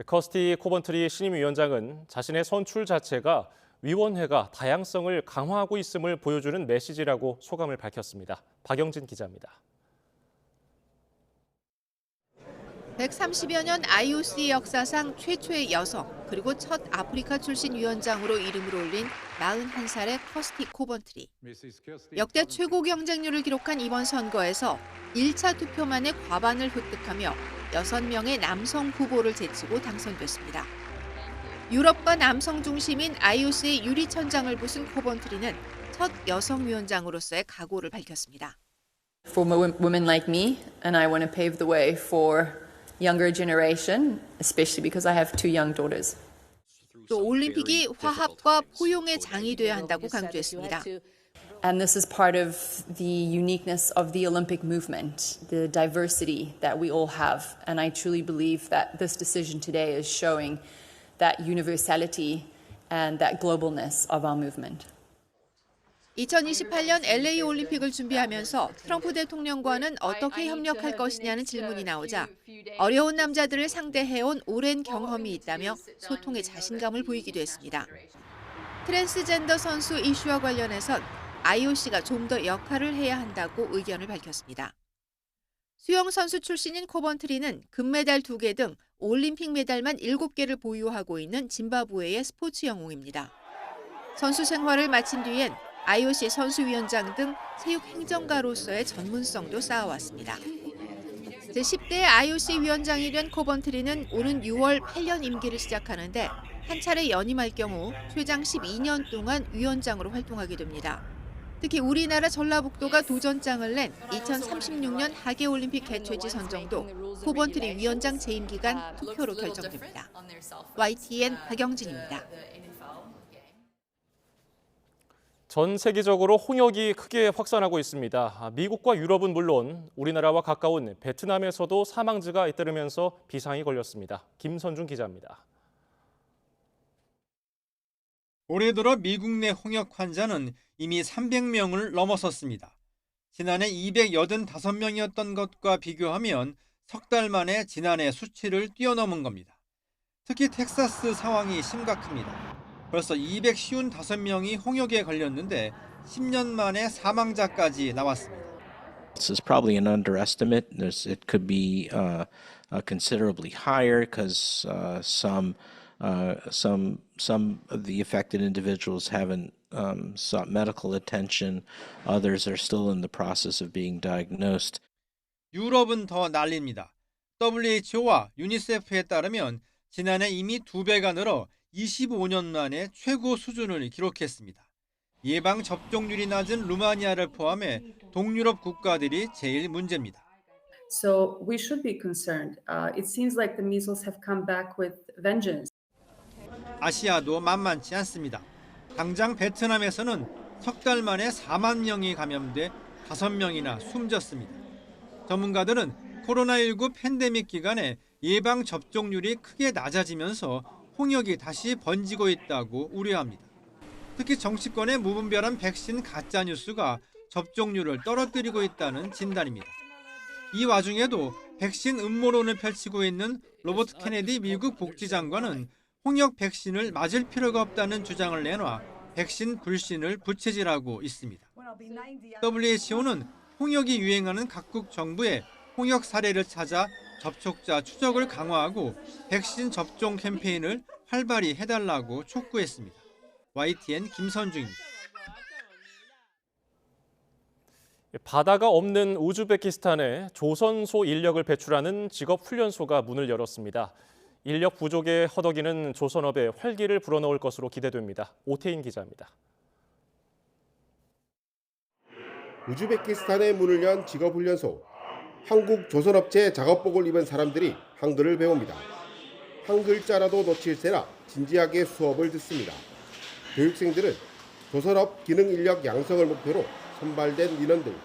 Speaker 2: 커스티 코번트리 신임위원장은 자신의 선출 자체가 위원회가 다양성을 강화하고 있음을 보여주는 메시지라고 소감을 밝혔습니다. 박영진 기자입니다.
Speaker 28: 130여 년 IOC 역사상 최초의 여성, 그리고 첫 아프리카 출신 위원장으로 이름을 올린 41살의 커스티 코번트리. 역대 최고 경쟁률을 기록한 이번 선거에서 1차 투표만에 과반을 획득하며 6명의 남성 후보를 제치고 당선됐습니다. 유럽과 남성 중심인 IOC의 유리천장을 부순 코번트리는 첫 여성 위원장으로서의 각오를 밝혔습니다.
Speaker 4: For women like me, and I want to pave the way for younger generation, especially because I have two young daughters.
Speaker 28: 또 올림픽이 화합과 포용의 장이 돼야 한다고 강조했습니다.
Speaker 4: And this is part of the uniqueness of the Olympic movement, the diversity that we all have. And I truly believe that this decision today is showing that universality and that globalness of our movement.
Speaker 28: 2028년 LA 올림픽을 준비하면서 트럼프 대통령과는 어떻게 협력할 것이냐는 질문이 나오자 어려운 남자들을 상대해온 오랜 경험이 있다며 소통에 자신감을 보이기도 했습니다. 트랜스젠더 선수 이슈와 관련해선 IOC가 좀 더 역할을 해야 한다고 의견을 밝혔습니다. 수영 선수 출신인 코번트리는 금메달 2개 등 올림픽 메달만 7개를 보유하고 있는 짐바브웨의 스포츠 영웅입니다. 선수 생활을 마친 뒤엔 IOC 선수위원장 등 체육 행정가로서의 전문성도 쌓아왔습니다. 제10대 IOC 위원장이 된 코번트리는 오는 6월 8년 임기를 시작하는데 한 차례 연임할 경우 최장 12년 동안 위원장으로 활동하게 됩니다. 특히 우리나라 전라북도가 도전장을 낸 2036년 하계올림픽 개최지 선정도 코번트리 위원장 재임 기간 투표로 결정됩니다. YTN 박영진입니다.
Speaker 2: 전 세계적으로 홍역이 크게 확산하고 있습니다. 미국과 유럽은 물론 우리나라와 가까운 베트남에서도 사망자가 잇따르면서 비상이 걸렸습니다. 김선중 기자입니다.
Speaker 6: 올해 들어 미국 내 홍역 환자는 이미 300명을 넘어섰습니다. 지난해 285명이었던 것과 비교하면 석 달 만에 지난해 수치를 뛰어넘은 겁니다. 특히 텍사스 상황이 심각합니다. 벌써 255명이 홍역에 걸렸는데 10년 만에 사망자까지 나왔습니다.
Speaker 18: This is probably an underestimate. It could be considerably higher because some of the affected individuals haven't sought medical attention. Others are still in the process of being diagnosed.
Speaker 6: 유럽은 더 난립니다. WHO와 유니세프에 따르면 지난해 이미 2배가 늘어 25년 만에 최고 수준을 기록했습니다. 예방 접종률이 낮은 루마니아를 포함해 동유럽 국가들이 제일 문제입니다.
Speaker 19: So we should be concerned. It seems like the measles have come back with vengeance.
Speaker 6: 아시아도 만만치 않습니다. 당장 베트남에서는 석 달 만에 4만 명이 감염돼 5명이나 숨졌습니다. 전문가들은 코로나19 팬데믹 기간에 예방 접종률이 크게 낮아지면서 홍역이 다시 번지고 있다고 우려합니다. 특히 정치권의 무분별한 백신 가짜 뉴스가 접종률을 떨어뜨리고 있다는 진단입니다. 이 와중에도 백신 음모론을 펼치고 있는 로버트 케네디 미국 복지장관은 홍역 백신을 맞을 필요가 없다는 주장을 내놔 백신 불신을 부채질하고 있습니다. WHO는 홍역이 유행하는 각국 정부에 홍역 사례를 찾아 접촉자 추적을 강화하고 백신 접종 캠페인을 활발히 해달라고 촉구했습니다. YTN 김선중입니다.
Speaker 2: 바다가 없는 우즈베키스탄에 조선소 인력을 배출하는 직업훈련소가 문을 열었습니다. 인력 부족에 허덕이는 조선업에 활기를 불어넣을 것으로 기대됩니다. 오태인 기자입니다.
Speaker 20: 우즈베키스탄에 문을 연 직업훈련소. 한국 조선업체 작업복을 입은 사람들이 한글을 배웁니다. 한 글자라도 놓칠세라 진지하게 수업을 듣습니다. 교육생들은 조선업 기능 인력 양성을 목표로 선발된 인원들.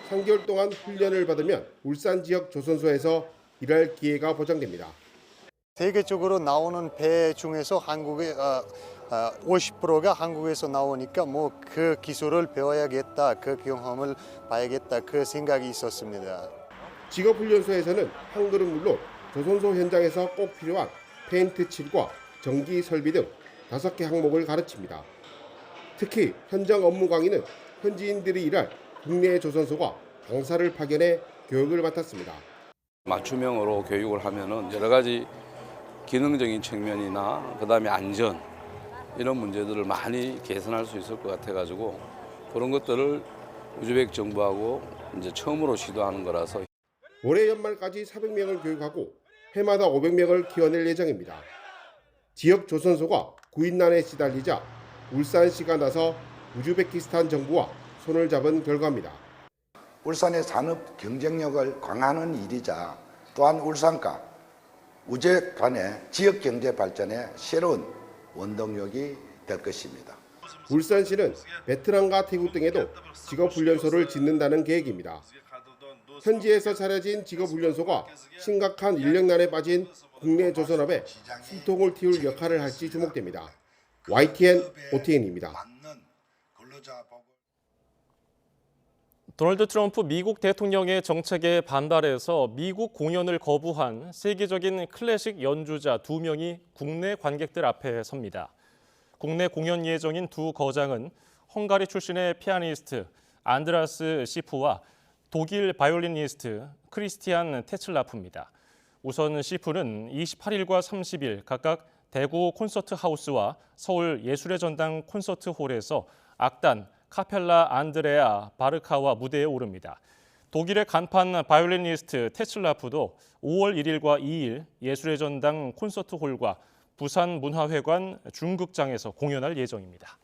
Speaker 20: 3개월 동안 훈련을 받으면 울산 지역 조선소에서 일할 기회가 보장됩니다.
Speaker 21: 세계적으로 나오는 배 중에서 한국의 50%가 한국에서 나오니까 뭐 그 기술을 배워야겠다, 그 경험을 봐야겠다, 그 생각이 있었습니다.
Speaker 20: 직업훈련소에서는 한글은 물론 조선소 현장에서 꼭 필요한 페인트 칠과 전기 설비 등 5개 항목을 가르칩니다. 특히 현장 업무 강의는 현지인들이 일할 국내 조선소가 강사를 파견해 교육을 맡았습니다.
Speaker 22: 맞춤형으로 교육을 하면은 여러 가지 기능적인 측면이나 그다음에 안전 이런 문제들을 많이 개선할 수 있을 것 같아가지고 그런 것들을 우즈벡 정부하고 이제 처음으로 시도하는 거라서
Speaker 20: 올해 연말까지 400명을 교육하고 해마다 500명을 키워낼 예정입니다. 지역 조선소가 구인난에 시달리자 울산시가 나서 우즈베키스탄 정부와 손을 잡은 결과입니다.
Speaker 3: 울산의 산업 경쟁력을 강화하는 일이자 또한 울산과 우제 간의 지역 경제 발전의 새로운 원동력이 될 것입니다.
Speaker 20: 울산시는 베트남과 태국 등에도 직업훈련소를 짓는다는 계획입니다. 현지에서 차려진 직업훈련소가 심각한 인력난에 빠진 국내 조선업에 숨통을 틔울 역할을 할지 주목됩니다. YTN OTN입니다.
Speaker 2: 도널드 트럼프 미국 대통령의 정책에 반발해서 미국 공연을 거부한 세계적인 클래식 연주자 2명이 국내 관객들 앞에 섭니다. 국내 공연 예정인 두 거장은 헝가리 출신의 피아니스트 안드라스 시프와 독일 바이올리니스트 크리스티안 테츠라프입니다. 우선 시프는 28일과 30일 각각 대구 콘서트 하우스와 서울 예술의 전당 콘서트 홀에서 악단 카펠라 안드레아 바르카와 무대에 오릅니다. 독일의 간판 바이올리니스트 테츠라프도 5월 1일과 2일 예술의 전당 콘서트 홀과 부산 문화회관 중극장에서 공연할 예정입니다.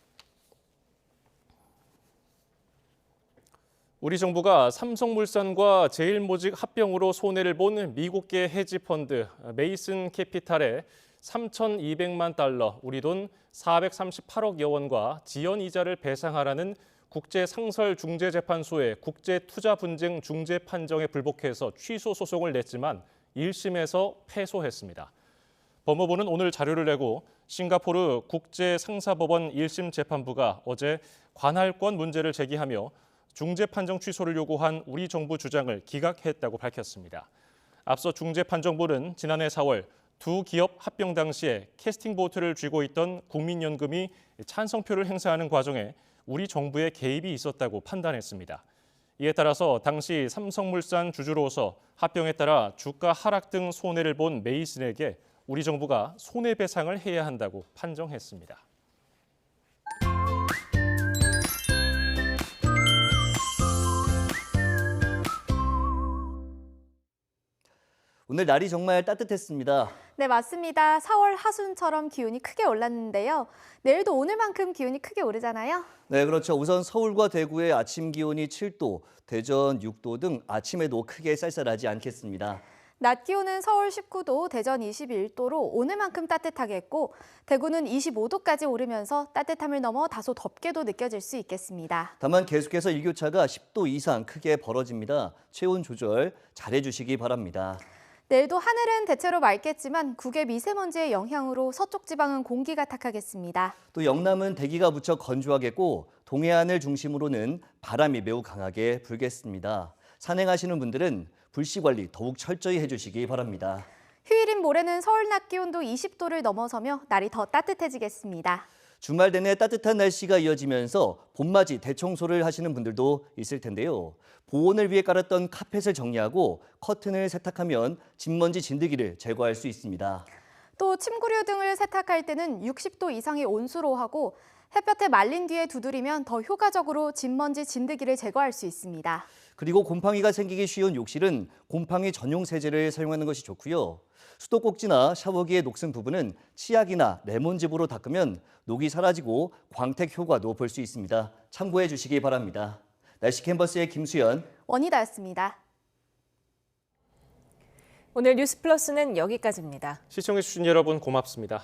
Speaker 2: 우리 정부가 삼성물산과 제일모직 합병으로 손해를 본 미국계 헤지펀드 메이슨 캐피탈에 3,200만 달러, 우리 돈 438억여 원과 지연 이자를 배상하라는 국제상설중재재판소의 국제투자분쟁 중재 판정에 불복해서 취소 소송을 냈지만 1심에서 패소했습니다. 법무부는 오늘 자료를 내고 싱가포르 국제상사법원 1심 재판부가 어제 관할권 문제를 제기하며 중재 판정 취소를 요구한 우리 정부 주장을 기각했다고 밝혔습니다. 앞서 중재판정부는 지난해 4월 두 기업 합병 당시에 캐스팅 보트를 쥐고 있던 국민연금이 찬성표를 행사하는 과정에 우리 정부의 개입이 있었다고 판단했습니다. 이에 따라서 당시 삼성물산 주주로서 합병에 따라 주가 하락 등 손해를 본 메이슨에게 우리 정부가 손해배상을 해야 한다고 판정했습니다.
Speaker 5: 오늘 날이 정말 따뜻했습니다.
Speaker 7: 네, 맞습니다. 4월 하순처럼 기온이 크게 올랐는데요. 내일도 오늘만큼 기온이 크게 오르잖아요.
Speaker 5: 네, 그렇죠. 우선 서울과 대구의 아침 기온이 7도, 대전 6도 등 아침에도 크게 쌀쌀하지 않겠습니다.
Speaker 7: 낮 기온은 서울 19도, 대전 21도로 오늘만큼 따뜻하게 했고 대구는 25도까지 오르면서 따뜻함을 넘어 다소 덥게도 느껴질 수 있겠습니다.
Speaker 5: 다만 계속해서 일교차가 10도 이상 크게 벌어집니다. 체온 조절 잘해주시기 바랍니다.
Speaker 7: 내일도 하늘은 대체로 맑겠지만 국외 미세먼지의 영향으로 서쪽 지방은 공기가 탁하겠습니다.
Speaker 5: 또 영남은 대기가 무척 건조하겠고 동해안을 중심으로는 바람이 매우 강하게 불겠습니다. 산행하시는 분들은 불씨 관리 더욱 철저히 해주시기 바랍니다.
Speaker 7: 휴일인 모레는 서울 낮 기온도 20도를 넘어서며 날이 더 따뜻해지겠습니다.
Speaker 5: 주말 내내 따뜻한 날씨가 이어지면서 봄맞이 대청소를 하시는 분들도 있을 텐데요. 보온을 위해 깔았던 카펫을 정리하고 커튼을 세탁하면 진먼지 진드기를 제거할 수 있습니다.
Speaker 7: 또 침구류 등을 세탁할 때는 60도 이상의 온수로 하고 햇볕에 말린 뒤에 두드리면 더 효과적으로 진먼지 진드기를 제거할 수 있습니다.
Speaker 5: 그리고 곰팡이가 생기기 쉬운 욕실은 곰팡이 전용 세제를 사용하는 것이 좋고요. 수도꼭지나 샤워기의 녹슨 부분은 치약이나 레몬즙으로 닦으면 녹이 사라지고 광택 효과도 볼 수 있습니다. 참고해 주시기 바랍니다. 날씨 캔버스의 김수연,
Speaker 7: 원희다였습니다.
Speaker 1: 오늘 뉴스 플러스는 여기까지입니다.
Speaker 2: 시청해 주신 여러분 고맙습니다.